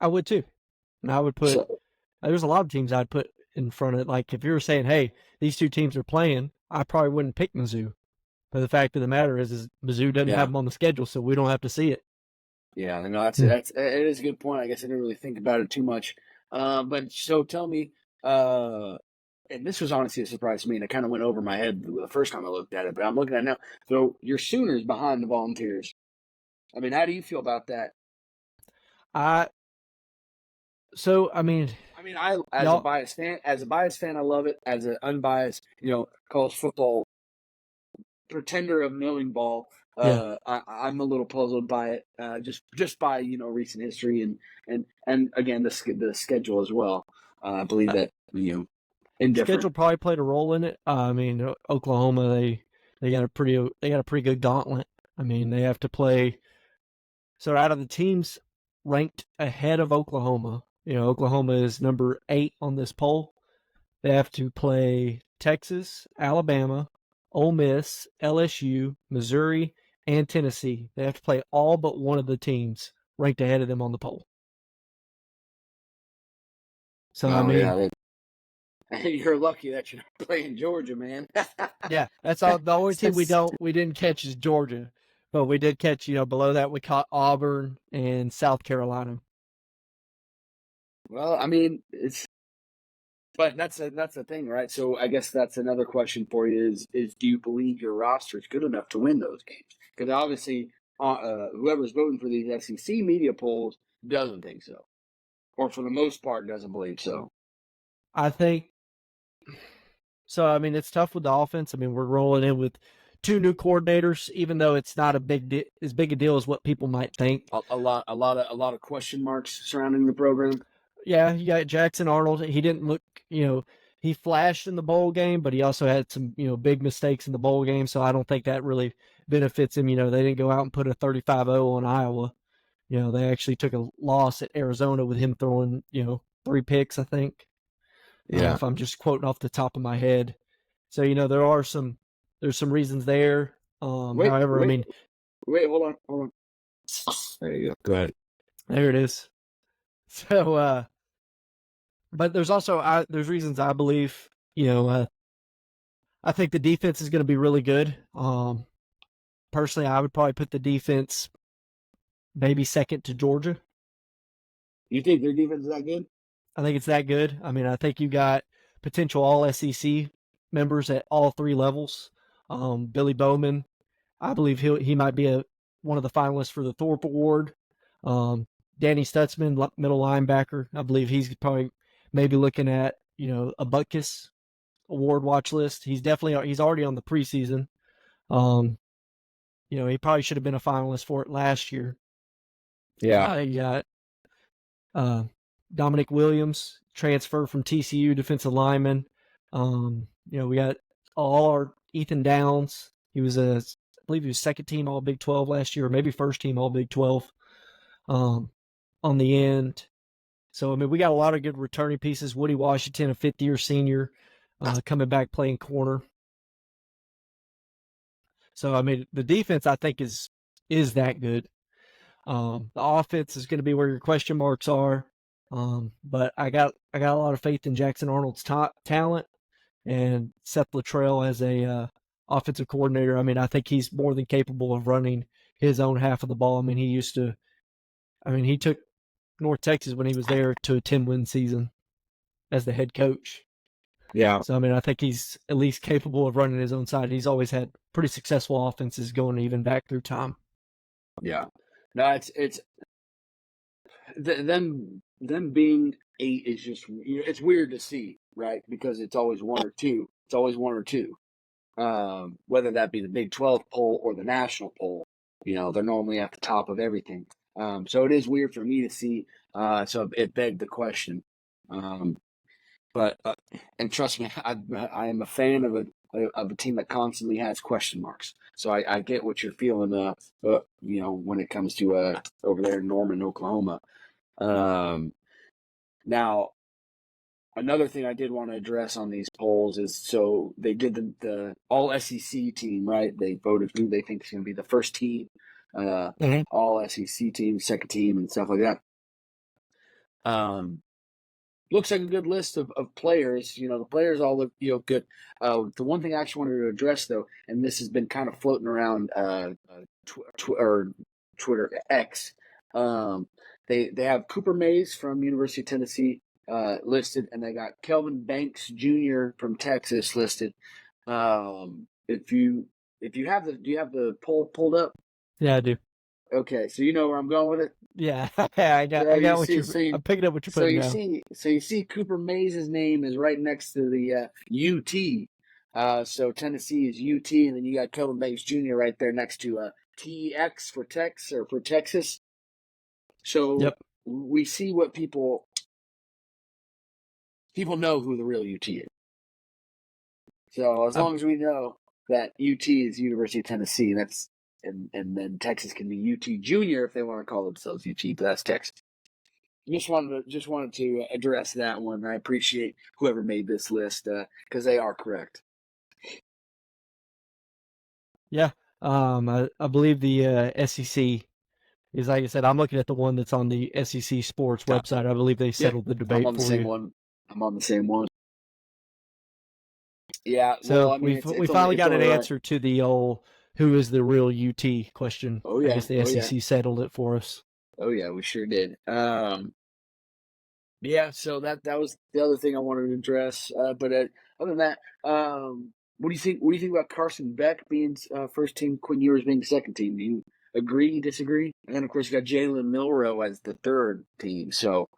I would too. And I would put. So There's a lot of teams I'd put in front of. Like if you were saying, "Hey, these two teams are playing," I probably wouldn't pick Mizzou. But the fact of the matter is Mizzou doesn't have them on the schedule, so we don't have to see it. Yeah, no, it is a good point. I guess I didn't really think about it too much. But so tell me, and this was honestly a surprise to me, and it kind of went over my head the first time I looked at it, but I'm looking at it now. So your Sooners behind the Volunteers. I mean, how do you feel about that? I mean, I as a biased fan, I love it. As an unbiased, college football pretender of knowing ball, I'm a little puzzled by it, just by recent history and again the schedule as well. I believe that indifferent. Schedule probably played a role in it. I mean, Oklahoma they got a pretty good gauntlet. I mean, they have to play. So out of the teams ranked ahead of Oklahoma, Oklahoma is number 8 on this poll. They have to play Texas, Alabama, Ole Miss, LSU, Missouri, and Tennessee. They have to play all but one of the teams ranked ahead of them on the poll. So you're lucky that you're not playing Georgia, man. Yeah, that's all. The only team we didn't catch is Georgia, but we did catch. Below that we caught Auburn and South Carolina. Well, I mean, but that's the thing, right? So I guess that's another question for you: is do you believe your roster is good enough to win those games? Because obviously, whoever's voting for these SEC media polls doesn't think so, or for the most part doesn't believe so. I think so. I mean, it's tough with the offense. I mean, we're rolling in with 2 new coordinators, even though it's not as big a deal as what people might think. A lot of question marks surrounding the program. Yeah, you got Jackson Arnold. He didn't look, he flashed in the bowl game, but he also had some, big mistakes in the bowl game. So I don't think that really benefits him. They didn't go out and put a 35-0 on Iowa. They actually took a loss at Arizona with him throwing, 3 picks, I think. Yeah. If I'm just quoting off the top of my head. So, there's some reasons there. However, I mean. Wait, hold on. There you go. Go ahead. There it is. So, but there's also there's reasons I believe, I think the defense is going to be really good. Personally, I would probably put the defense maybe second to Georgia. You think their defense is that good? I think it's that good. I mean, I think you got potential all SEC members at all 3 levels. Billy Bowman, I believe he might be one of the finalists for the Thorpe Award. Danny Stutzman, middle linebacker, I believe he's probably maybe looking at a Butkus Award watch list. He's already on the preseason. He probably should have been a finalist for it last year. Yeah. You got Dominic Williams, transfer from TCU, defensive lineman. We got all our Ethan Downs. I believe he was second team All Big 12 last year, or maybe first team All Big 12 on the end. So, I mean, we got a lot of good returning pieces. Woody Washington, a fifth-year senior, coming back playing corner. So, I mean, the defense, I think, is that good. The offense is going to be where your question marks are. But I got a lot of faith in Jackson Arnold's talent and Seth Luttrell as a offensive coordinator. I mean, I think he's more than capable of running his own half of the ball. I mean, he took North Texas when he was there to a 10-win season as the head coach. Yeah. So, I mean, I think he's at least capable of running his own side. He's always had pretty successful offenses going even back through time. Yeah. No, it's them being 8 is just, it's weird to see, right? Because it's always one or two. It's always one or two. Whether that be the Big 12 poll or the national poll, they're normally at the top of everything. So it is weird for me to see. So it begged the question. But and trust me, I am a fan of a team that constantly has question marks. So I get what you're feeling. When it comes to over there in Norman, Oklahoma. Now, another thing I did want to address on these polls is, so they did the all SEC team, right? They voted who they think is going to be the first team all SEC teams, second team, and stuff like that. Looks like a good list of players. The players all look good. The one thing I actually wanted to address though, and this has been kind of floating around Twitter X. They have Cooper Mays from University of Tennessee listed, and they got Kelvin Banks Jr. from Texas listed. If you have do you have the poll pulled up? Yeah, I do. Okay, so you know where I'm going with it. Yeah, I got what I'm picking up what you're putting down. So you see Cooper Mays' name is right next to the UT. So Tennessee is UT, and then you got Kelvin Banks Jr. right there next to TX for Texas. So we see what people know who the real UT is. So as long as we know that UT is University of Tennessee, that's and then Texas can be UT Junior if they want to call themselves UT, but that's Texas. Just wanted to address that one. I appreciate whoever made this list because they are correct. Yeah, I believe the SEC is, like I said, I'm looking at the one that's on the SEC Sports website. I believe they settled the debate I'm on the for same you. one. I'm on the same one. Yeah. So well, I mean, we finally got an answer to the old who is the real UT question. Oh yeah. I guess the SEC settled it for us. Oh yeah, we sure did. Yeah. So that was the other thing I wanted to address. But other than that, what do you think? What do you think about Carson Beck being first team, Quinn Ewers being second team? Do you agree? Disagree? And then of course you got Jalen Milroe as the third team. So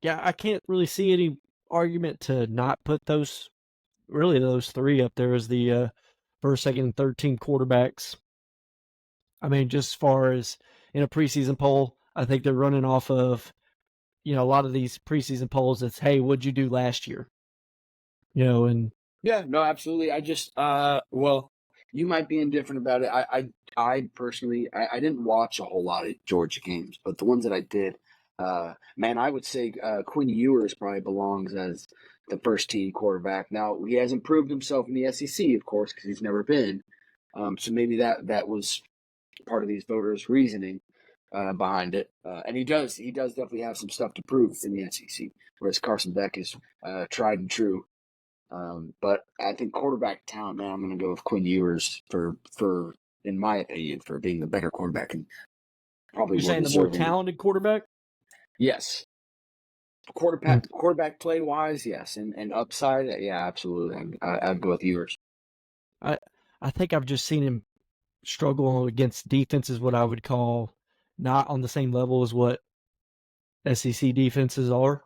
yeah, I can't really see any argument to not put those three up there as the first, second, and third team quarterbacks. I mean, just as far as in a preseason poll, I think they're running off of, a lot of these preseason polls. It's, hey, what'd you do last year? And yeah, no, absolutely. I just, well, you might be indifferent about it. I personally, I didn't watch a whole lot of Georgia games, but the ones that I did, man, I would say Quinn Ewers probably belongs as the first team quarterback. Now he hasn't proved himself in the SEC, of course, because he's never been. So maybe that was part of these voters' reasoning behind it. And he does definitely have some stuff to prove in the SEC, whereas Carson Beck is tried and true. But I think quarterback talent, man, I'm going to go with Quinn Ewers for, in my opinion, for being the better quarterback and probably you're saying the more talented quarterback. Yes, quarterback play wise, yes, and upside, yeah, absolutely. I'd go with Ewers. I think I've just seen him struggle against defenses what I would call not on the same level as what SEC defenses are.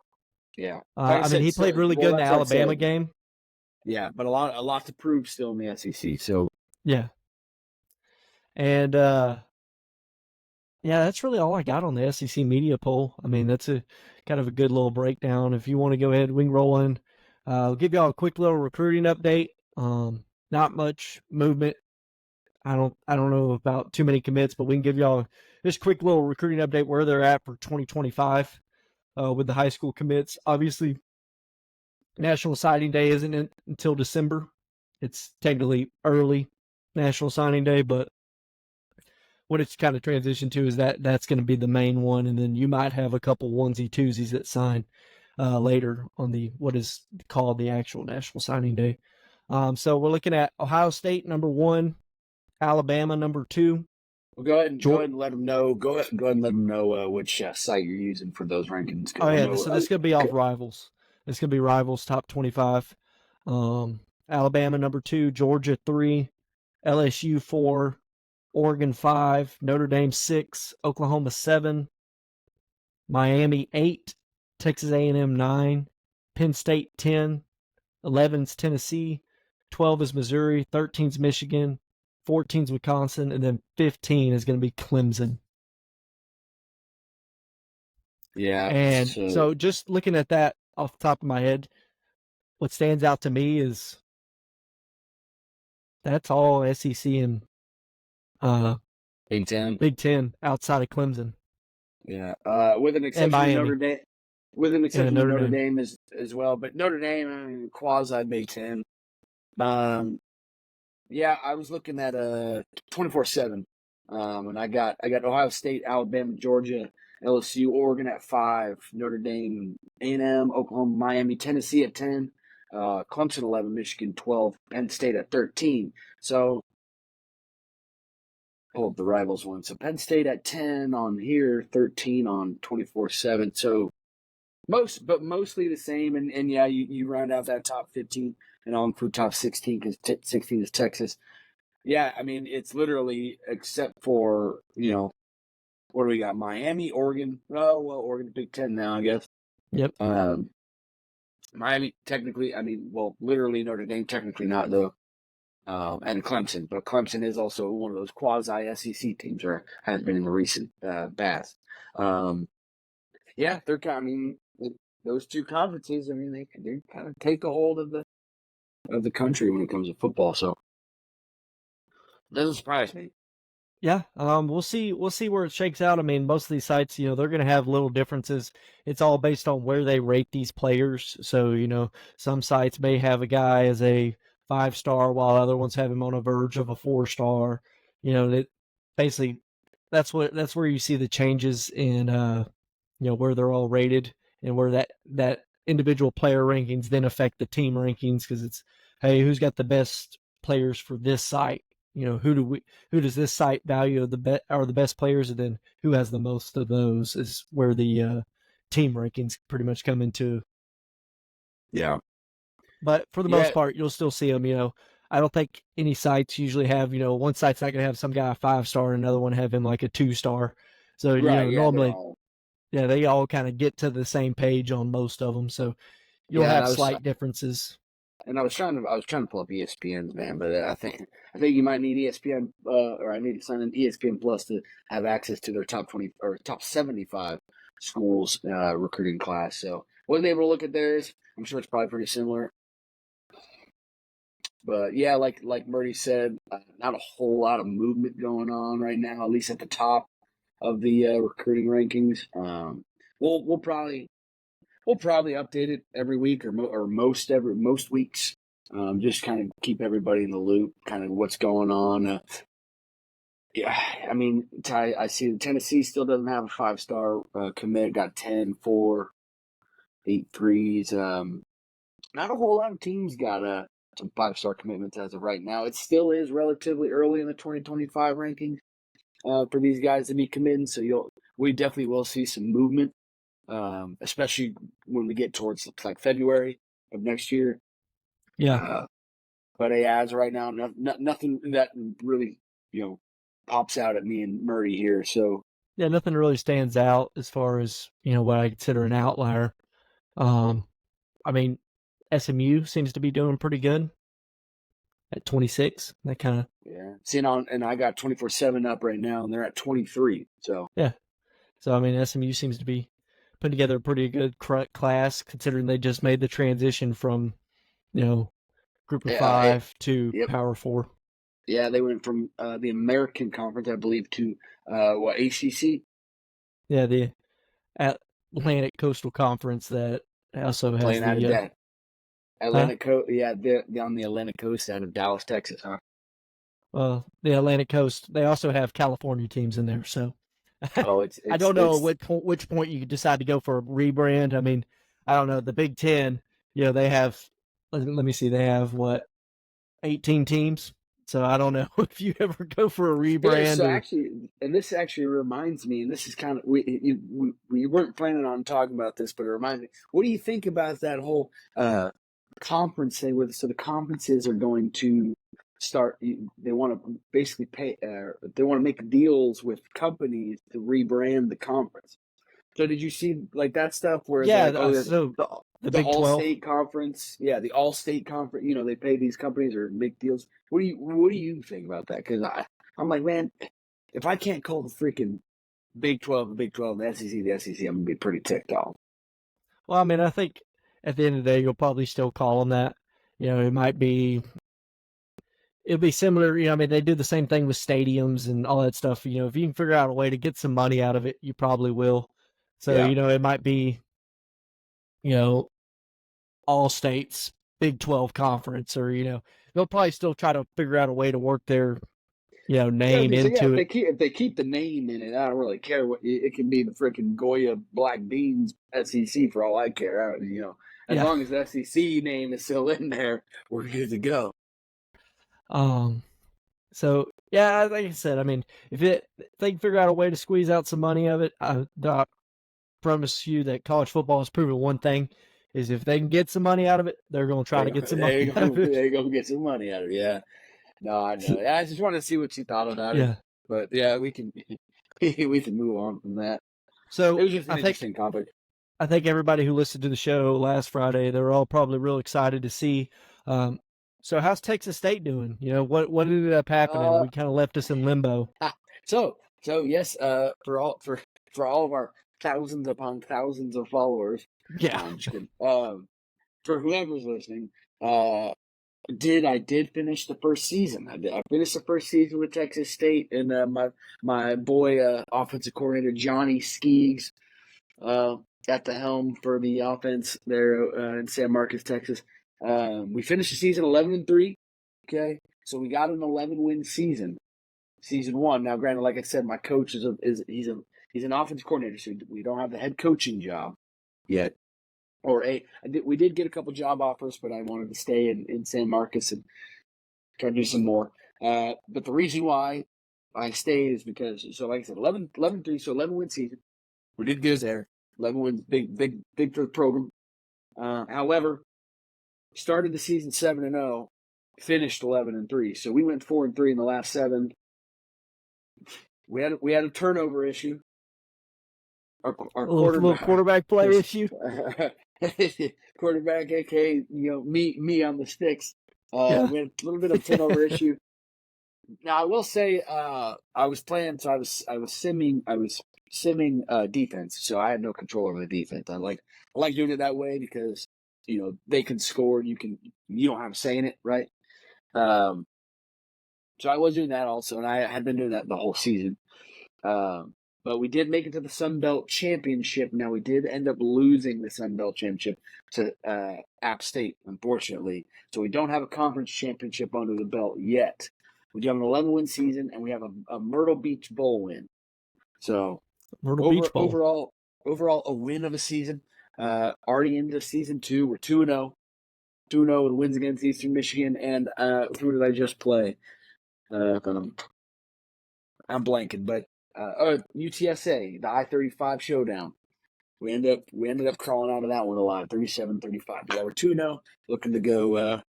Yeah, I mean, he played really good in the Alabama game. Yeah, but a lot to prove still in the SEC. So yeah, and yeah, that's really all I got on the SEC media poll. I mean, that's a kind of a good little breakdown. If you want to go ahead, we can roll in. I'll give y'all a quick little recruiting update. Not much movement. I don't know about too many commits, but we can give y'all just a quick little recruiting update where they're at for 2025 with the high school commits. Obviously, National Signing Day isn't until December. It's technically early National Signing Day, but what it's kind of transitioned to is that's going to be the main one, and then you might have a couple onesie-twosies that sign later on the what is called the actual National Signing Day. So we're looking at Ohio State, number 1, Alabama, number 2. Well, go ahead and let them know. Go ahead and let them know which site you're using for those rankings. Oh yeah, so this is gonna be off Rivals. It's gonna be Rivals top 25. Alabama number 2, Georgia 3, LSU 4, Oregon 5, Notre Dame 6, Oklahoma 7, Miami 8, Texas A&M 9, Penn State 10, 11's Tennessee, 12 is Missouri, 13's Michigan, 14's Wisconsin, and then 15 is going to be Clemson. Yeah. And so just looking at that off the top of my head, what stands out to me is that's all SEC and Big Ten. Big Ten outside of Clemson. Yeah. With an exception of Notre Dame. With an exception of Notre Dame as well. But Notre Dame, I mean, quasi Big Ten. Yeah, I was looking at 24/7, and I got Ohio State, Alabama, Georgia, LSU, Oregon at 5, Notre Dame, A&M, Oklahoma, Miami, Tennessee at 10, Clemson 11, Michigan 12, Penn State at 13. So pull up the rivals one. So Penn State at 10 on here, 13 on 24/7. So mostly the same. And yeah, you round out that top 15 and I'll include top 16 because 16 is Texas. Yeah, I mean, it's literally except for, what do we got? Miami, Oregon. Oh, well, Oregon, Big Ten now, I guess. Yep. Miami, technically, I mean, well, literally Notre Dame, technically not, though. And Clemson. But Clemson is also one of those quasi SEC teams, or has been in the recent past. Yeah, I mean, those two conferences, I mean, they kind of take a hold of the country when it comes to football. So, it doesn't surprise me. Yeah, we'll see. We'll see where it shakes out. I mean, most of these sites, they're going to have little differences. It's all based on where they rate these players. So, some sites may have a guy as a 5-star, while other ones have him on a verge of a 4-star. That basically that's where you see the changes in where they're all rated and where that individual player rankings then affect the team rankings because it's, hey, who's got the best players for this site? Who does this site value are the best players, and then who has the most of those is where the team rankings pretty much come into. Yeah. But for the most part, you'll still see them. I don't think any sites usually have, one site's not going to have some guy a 5-star and another one have him like a 2-star. So, Right, normally, they all kind of get to the same page on most of them. So you'll have slight differences. And I was trying to pull up ESPN's, man, but I think you might need ESPN, or I need to sign in ESPN Plus to have access to their top 20 or top 75 schools recruiting class. So wasn't able to look at theirs. I'm sure it's probably pretty similar. But yeah, like Murdy said, not a whole lot of movement going on right now, at least at the top of the recruiting rankings. We'll probably update it every week or most weeks. Just kind of keep everybody in the loop, kind of what's going on. Yeah, I mean, I see Tennessee still doesn't have a 5-star commit. Got 10, 4, 8 threes. Not a whole lot of teams got some 5-star commitments as of right now. It still is relatively early in the 2025 rankings for these guys to be committing. So we definitely will see some movement. Especially when we get towards like February of next year. Yeah. But as right now, nothing that really, pops out at me and Murray here. So yeah, nothing really stands out as far as, what I consider an outlier. I mean, SMU seems to be doing pretty good at 26. That kind of. Yeah. And I got 24/7 up right now, and they're at 23. So yeah. So, I mean, SMU seems to be putting together a pretty good class, considering they just made the transition from, Group of 5 to Power 4. Yeah, they went from the American Conference, I believe, to ACC. Yeah, the Atlantic Coastal Conference that also has playing out of that Atlantic huh? Coast. Yeah, they're on the Atlantic Coast out of Dallas, Texas, huh? Well, the Atlantic Coast, they also have California teams in there, so. Oh, I don't know which point you decide to go for a rebrand. I mean, I don't know. The Big Ten, they have. Let me see. They have what, 18 teams. So I don't know if you ever go for a rebrand. Yeah, so actually, and this actually reminds me, and this is kind of we weren't planning on talking about this, but it reminds me. What do you think about that whole conference thing? So the conferences are going to start. They want to basically pay. They want to make deals with companies to rebrand the conference. So did you see like that stuff where the Big 12 All-State Conference, the All-State Conference, they pay these companies or make deals. What do you think about that? Because I'm like, man, if I can't call the freaking Big 12 the Big 12 and the SEC, I'm gonna be pretty ticked off. Well, I mean, I think at the end of the day, you'll probably still call them that. It'll be similar. I mean, they do the same thing with stadiums and all that stuff. If you can figure out a way to get some money out of it, you probably will. So, it might be, all states Big 12 conference, or they'll probably still try to figure out a way to work their name into it. If they keep the name in it, I don't really care what it can be. The freaking Goya Black Beans SEC for all I care. As long as the SEC name is still in there, we're good to go. So yeah, like I said, I mean, if they can figure out a way to squeeze out some money of it, I promise you that college football has proven one thing: is if they can get some money out of it, they're going to try to get some money out of it. They're going to get some money out of it. Yeah. No, I know. I just wanted to see what you thought about it. But yeah, we can move on from that. So it was just an interesting topic. I think everybody who listened to the show last Friday, they're all probably real excited to see. So how's Texas State doing? What ended up happening? We kind of left us in limbo. So yes, for all of our thousands upon thousands of followers. Yeah. I'm just kidding. For whoever's listening, I did finish the first season. I finished the first season with Texas State, and my boy offensive coordinator Johnny Skeegs at the helm for the offense there in San Marcos, Texas. We finished the season 11-3. Okay, so we got an 11-win season. Season 1. Now, granted, like I said, my coach he's an offensive coordinator, so we don't have the head coaching job yet. We did get a couple job offers, but I wanted to stay in San Marcos and try to do some more. But the reason why I stayed is because, so like I said, 11-3, so 11-win season. We did good there. 11 wins, big for the program. However, started the season 7-0, finished 11-3. So we went 4-3 in the last 7. We had a turnover issue. Our quarterback play issue. Quarterback, aka me on the sticks. We had a little bit of turnover issue. Now I will say, I was playing, so I was simming defense, so I had no control over the defense. I like doing it that way because they can score, you don't have a say in it, right? So I was doing that also, and I had been doing that the whole season. But we did make it to the Sun Belt Championship. Now, we did end up losing the Sun Belt Championship to App State, unfortunately. So we don't have a conference championship under the belt yet. We do have an 11-win season, and we have a Myrtle Beach Bowl win. So Beach Bowl. Overall, a win of a season. Already into season 2, we're 2-0. 2-0 with wins against Eastern Michigan, and who did I just play? I'm blanking, but UTSA, the I-35 showdown. We ended up crawling out of that one alive, 37-35. Yeah, we're 2-0, looking to go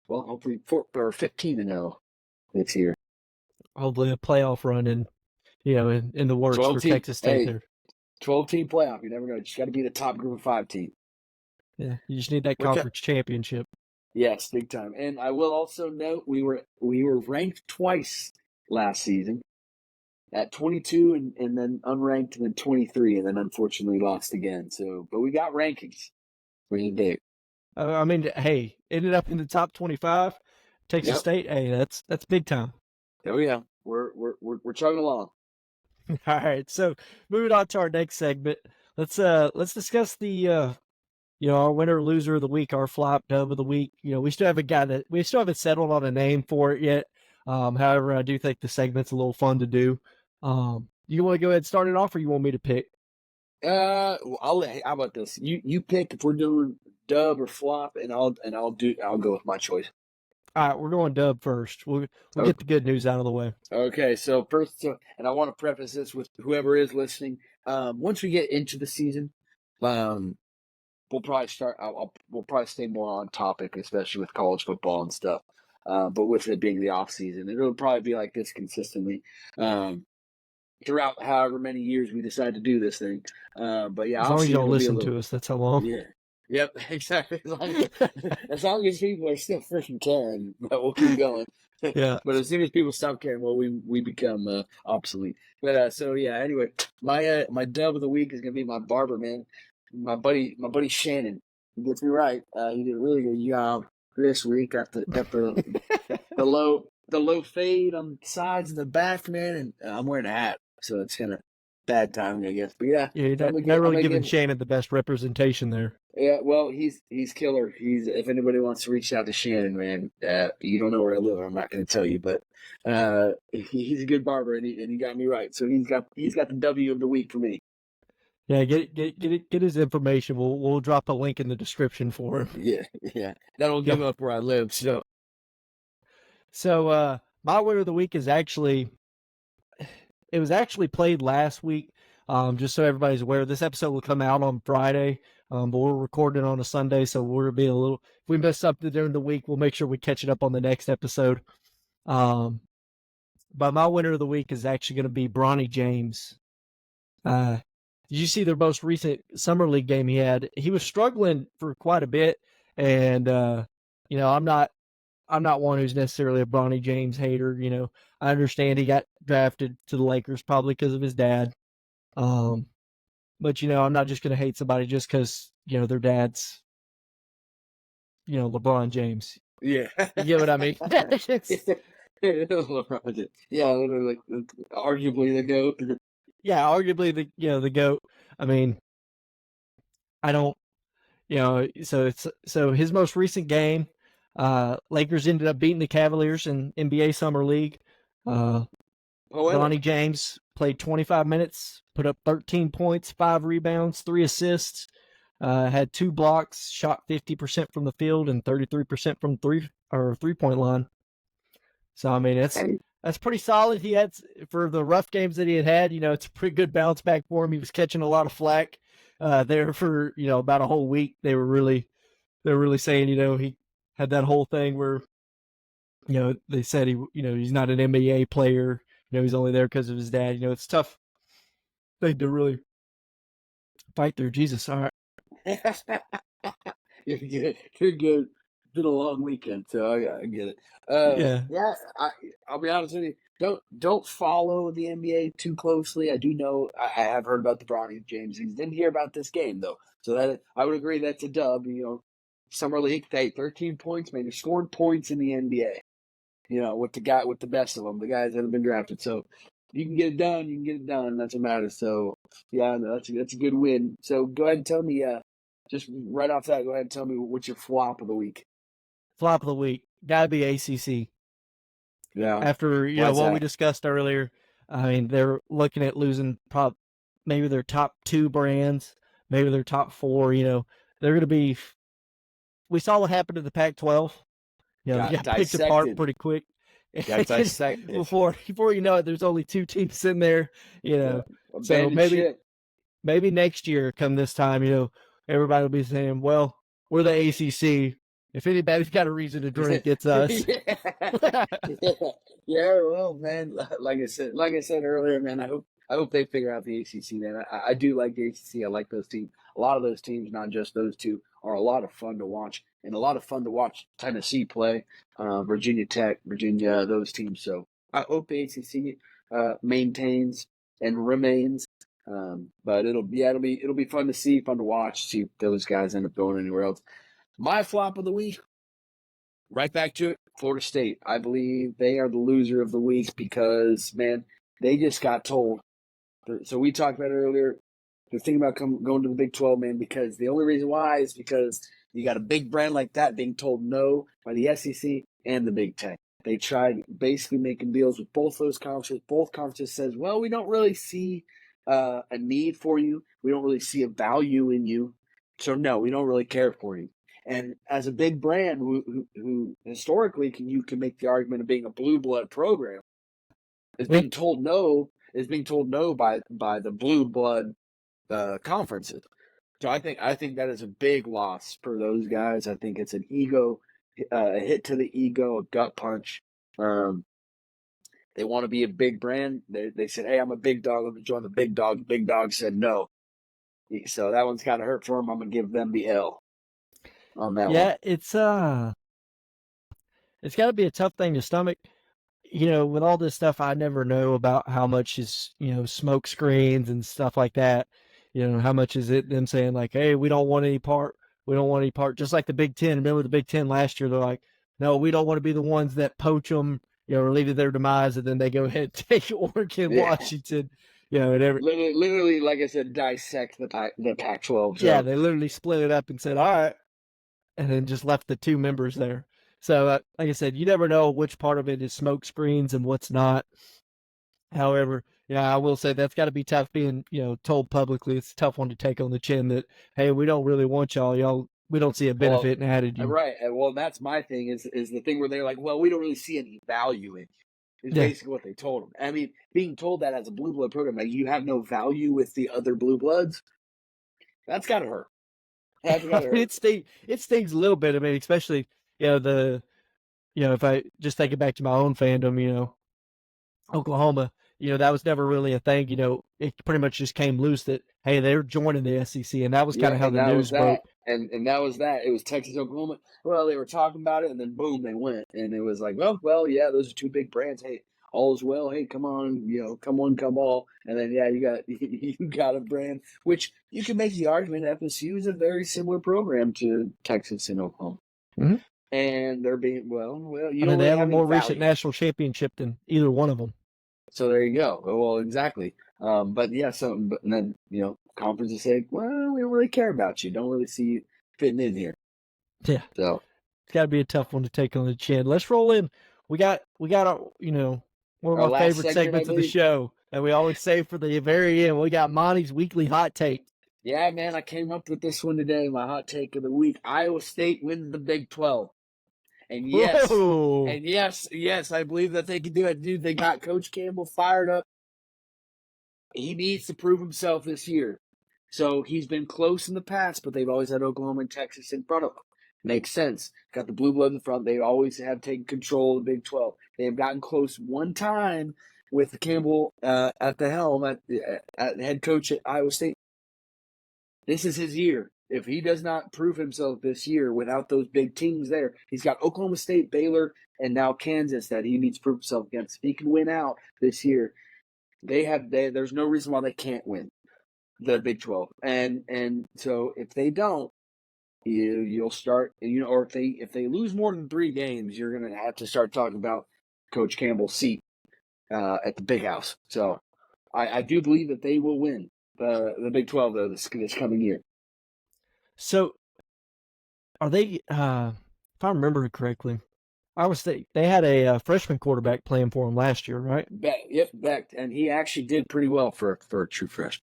hopefully 15-0 this year. Hopefully a playoff run in the works for Texas State there. 12-team playoff. You never know. You just got to be the top group of 5 team. Yeah, you just need that conference championship. Yes, big time. And I will also note we were ranked twice last season. At 22 and then unranked and then 23 and then unfortunately lost again. So, but we got rankings. We did. I mean, hey, ended up in the top 25. Texas State, hey, that's big time. Oh yeah, we're chugging along. All right, so moving on to our next segment, let's discuss the our winner loser of the week, our flop dub of the week. We still have a guy that we still haven't settled on a name for it yet. However, I do think the segment's a little fun to do. You want to go ahead and start it off, or you want me to pick? How about this? You pick if we're doing dub or flop, and I'll go with my choice. All right, we're going dub first. We'll get the good news out of the way. Okay, so first, and I want to preface this with whoever is listening. Once we get into the season, we'll probably start. We'll probably stay more on topic, especially with college football and stuff. But with it being the off season, it'll probably be like this consistently throughout however many years we decide to do this thing. But yeah, as long as you don't listen to us, that's how long. Yeah. Yep, exactly. As long as people are still freaking caring, we'll keep going. Yeah. But as soon as people stop caring, well, we become obsolete. But so yeah. Anyway, my dub of the week is gonna be my barber, man. My buddy Shannon. He gets me right. He did a really good job this week after the low fade on the sides and the back, man. And I'm wearing a hat, so it's kind of bad timing, I guess. But yeah, you're not really giving Shannon the best representation there. Yeah, well, he's killer. He's if anybody wants to reach out to Shannon, man, you don't know where I live. I'm not going to tell you, but he's a good barber, and he got me right. So he's got the W of the week for me. Yeah, get his information. We'll drop a link in the description for him. Yeah, yeah, that'll give up where I live. So my winner of the week is actually played last week. Just so everybody's aware, this episode will come out on Friday, but we're recording on a Sunday, so we're being a little. If we miss something during the week, we'll make sure we catch it up on the next episode. But my winner of the week is actually going to be Bronny James. Did you see their most recent summer league game he had? He was struggling for quite a bit, and I'm not one who's necessarily a Bronny James hater. I understand he got drafted to the Lakers probably because of his dad. But I'm not just going to hate somebody just because, their dad's, LeBron James. Yeah. You get what I mean? Yeah, like arguably the GOAT. Yeah, arguably the GOAT. I mean, I don't, so his most recent game, Lakers ended up beating the Cavaliers in NBA Summer League. Bronny James played 25 minutes, put up 13 points, 5 rebounds, 3 assists, had 2 blocks, shot 50% from the field and 33% from 3-point line. So I mean, that's pretty solid. He had, for the rough games that he had, it's a pretty good bounce back for him. He was catching a lot of flack there for about a whole week. They were really saying he had that whole thing where they said he's not an NBA player. He's only there because of his dad. It's tough thing to really fight through. Jesus, all right. You're good. You're good. It's been a long weekend, so I get it. Yeah. I'll be honest with you. Don't follow the NBA too closely. I do know I have heard about the Bronny James. Didn't hear about this game though, so that I would agree that's a dub. Summer league, 13 points, man. You're scoring points in the NBA. With the best of them, the guys that have been drafted. So you can get it done. You can get it done. That's what matters. So yeah, no, that's a good win. So go ahead and tell me, just right off that, go ahead and tell me what's your flop of the week. Flop of the week gotta be ACC. Yeah. After what we discussed earlier, I mean they're looking at losing maybe their top 2 brands, maybe their top 4. They're going to be. We saw what happened to the Pac-12. They got picked apart pretty quick. Before you know it, there's only 2 teams in there. So maybe next year, come this time, everybody will be saying, "Well, we're the ACC. If anybody's got a reason to drink, it's us." Yeah. Well, man, like I said earlier, man, I hope they figure out the ACC, man. I do like the ACC. I like those teams. A lot of those teams, not just those 2, are a lot of fun to watch, and a lot of fun to watch Tennessee play, Virginia Tech, Virginia, those teams. So I hope the ACC maintains and remains. But it'll be fun to see, fun to watch, see if those guys end up going anywhere else. My flop of the week, right back to it, Florida State. I believe they are the loser of the week because, man, they just got told. So we talked about it earlier. They're thinking about going to the Big 12, man, because the only reason why is because you got a big brand like that being told no by the SEC and the Big 10. They tried basically making deals with both those conferences. Both conferences says, well, we don't really see a need for you. We don't really see a value in you. So, no, we don't really care for you. And as a big brand who historically you can make the argument of being a blue blood program, is being told no by the blue blood conferences. So I think that is a big loss for those guys. I think it's an ego, a hit to the ego, a gut punch. They want to be a big brand. They said, "Hey, I'm a big dog. Let me join the big dog." The big dog said no. So that one's kind of hurt for them. I'm gonna give them the L on that one. Yeah, it's got to be a tough thing to stomach. With all this stuff, I never know about how much is, smoke screens and stuff like that. How much is it them saying like, hey, we don't want any part. We don't want any part. Just like the Big Ten. Remember the Big Ten last year? They're like, no, we don't want to be the ones that poach them, or leave to their demise, and then they go ahead and take Oregon, Washington. And literally, like I said, dissect the Pac-12. So. yeah, they literally split it up and said, all right, and then just left the two members there. So, like I said, you never know which part of it is smoke screens and what's not. However, I will say that's got to be tough being, told publicly. It's a tough one to take on the chin that, hey, we don't really want y'all. We don't see a benefit in adding you. Right. Well, that's my thing is the thing where they're like, well, we don't really see any value in you. Is basically what they told them. I mean, being told that as a blue blood program, like you have no value with the other blue bloods, that's gotta hurt. That's gotta hurt. It stings a little bit. I mean, especially if I just think it back to my own fandom, Oklahoma, that was never really a thing. It pretty much just came loose that, hey, they're joining the SEC, and that was kind of how the news broke. And that was that. It was Texas, Oklahoma. Well, they were talking about it, and then boom, they went. And it was like, well, yeah, those are two big brands. Hey, all's well. Hey, come on, come one, come all. And then, yeah, you got a brand, which you can make the argument FSU is a very similar program to Texas and Oklahoma. Mm-hmm. And they're being, they have a more recent national championship than either one of them. So there you go. Well, exactly. But then, conferences say, well, we don't really care about you. Don't really see you fitting in here. Yeah. So it's got to be a tough one to take on the chin. Let's roll in. We got one of our favorite segments of the show that we always save for the very end. We got Monty's weekly hot take. Yeah, man, I came up with this one today. My hot take of the week: Iowa State wins the Big 12. And yes, I believe that they can do it. Dude, they got Coach Campbell fired up. He needs to prove himself this year. So he's been close in the past, but they've always had Oklahoma and Texas in front of them. Makes sense. Got the blue blood in front. They always have taken control of the Big 12. They have gotten close one time with Campbell at the helm, at head coach at Iowa State. This is his year. If he does not prove himself this year without those big teams there, he's got Oklahoma State, Baylor, and now Kansas that he needs to prove himself against. If he can win out this year, there's no reason why they can't win the Big 12. And so if they don't, you'll start, or if they lose more than 3 games, you're going to have to start talking about Coach Campbell's seat at the Big House. So I do believe that they will win the Big 12 though this coming year. So, are they? If I remember correctly, Iowa State, they had a freshman quarterback playing for them last year, right? Beck, and he actually did pretty well for a true freshman.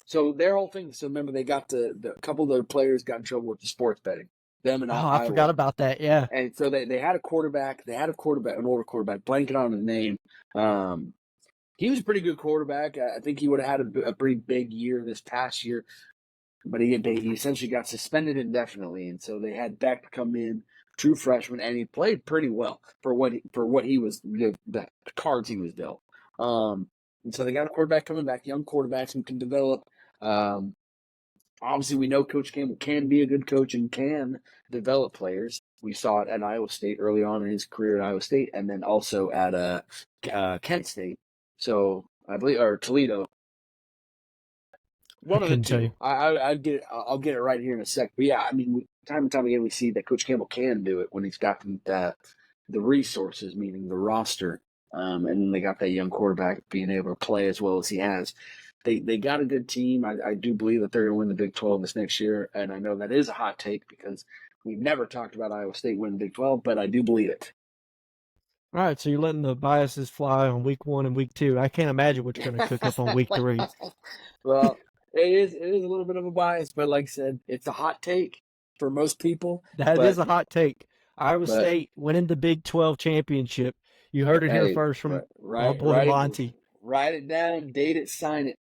So their whole thing. So remember, they got the couple of their players got in trouble with the sports betting. Them and Iowa. I forgot about that. Yeah. And so they had a quarterback. They had an older quarterback. Blanking on his name. He was a pretty good quarterback. I think he would have had a pretty big year this past year. But he essentially got suspended indefinitely, and so they had Beck come in, true freshman, and he played pretty well for what he was, the cards he was dealt. And so they got a quarterback coming back, young quarterbacks who can develop. Obviously, we know Coach Campbell can be a good coach and can develop players. We saw it at Iowa State early on in his career at Iowa State, and then also at Kent State. So I believe, or Toledo. One of the two. I'll get it right here in a sec. But yeah, I mean, time and time again, we see that Coach Campbell can do it when he's got the resources, meaning the roster, and they got that young quarterback being able to play as well as he has. They got a good team. I do believe that they're going to win the Big 12 this next year, and I know that is a hot take because we've never talked about Iowa State winning the Big 12, but I do believe it. All right, so you're letting the biases fly on week 1 and week 2. I can't imagine what you're going to cook up on week 3. Well, it is a little bit of a bias, but like I said, it's a hot take for most people. That is a hot take. Iowa State winning the Big 12 championship. You heard it here first from our boy Monty. Write it down, date it, sign it.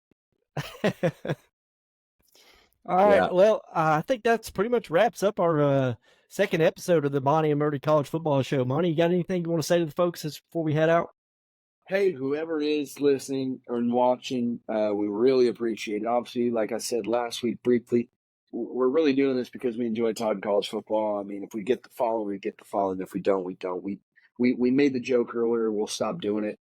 All right. Well, I think that's pretty much wraps up our second episode of the Monty and Murdy College Football Show. Monty, you got anything you want to say to the folks before we head out? Hey, whoever is listening or watching, we really appreciate it. Obviously, like I said last week briefly, we're really doing this because we enjoy talking college football. I mean, if we get the follow, we get the follow. And if we don't, we don't. We made the joke earlier. We'll stop doing it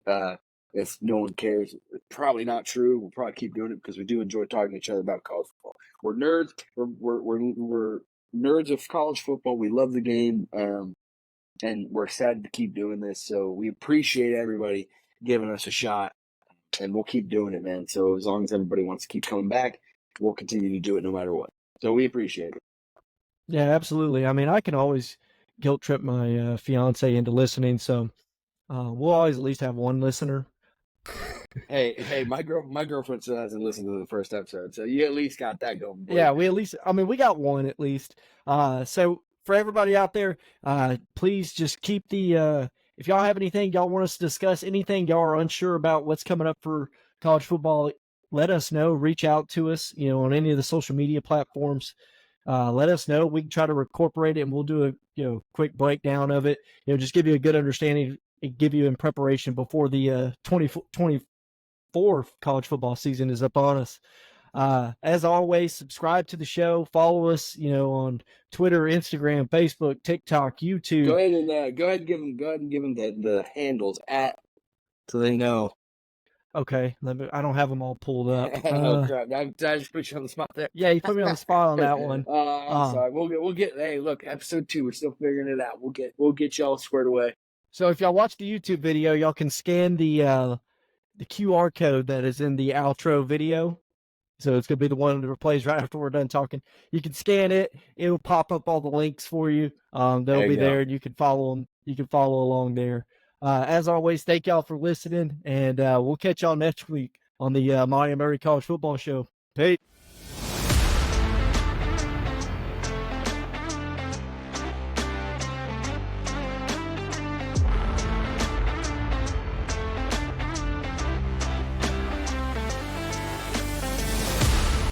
if no one cares. It's probably not true. We'll probably keep doing it because we do enjoy talking to each other about college football. We're nerds. We're nerds of college football. We love the game, and we're excited to keep doing this. So we appreciate everybody giving us a shot. and we'll keep doing it, man. So as long as everybody wants to keep coming back, we'll continue to do it no matter what. So we appreciate it. Yeah, absolutely. I mean, I can always guilt trip my fiance into listening, so we'll always at least have one listener. Hey, my girlfriend still hasn't listened to the first episode, so you at least got that going. Boy. Yeah, we got one at least. So for everybody out there, please just keep the if y'all have anything y'all want us to discuss, anything y'all are unsure about what's coming up for college football, let us know. Reach out to us, on any of the social media platforms. Let us know. We can try to incorporate it, and we'll do a quick breakdown of it. Just give you a good understanding, give you in preparation before the 2024 college football season is upon us. As always, subscribe to the show. Follow us, on Twitter, Instagram, Facebook, TikTok, YouTube. Go ahead and give them the handles so they know. Okay, I don't have them all pulled up. Oh crap! I just put you on the spot there. Yeah, you put me on the spot on that one. I'm sorry. We'll get. Hey, look, episode 2. We're still figuring it out. We'll get y'all squared away. So if y'all watch the YouTube video, y'all can scan the QR code that is in the outro video. So it's going to be the one that plays right after we're done talking. You can scan it. It'll pop up all the links for you. They'll be there, and you can follow them. You can follow along there. As always, thank y'all for listening, and we'll catch y'all next week on the Monty and Murdy College Football Show. Peace.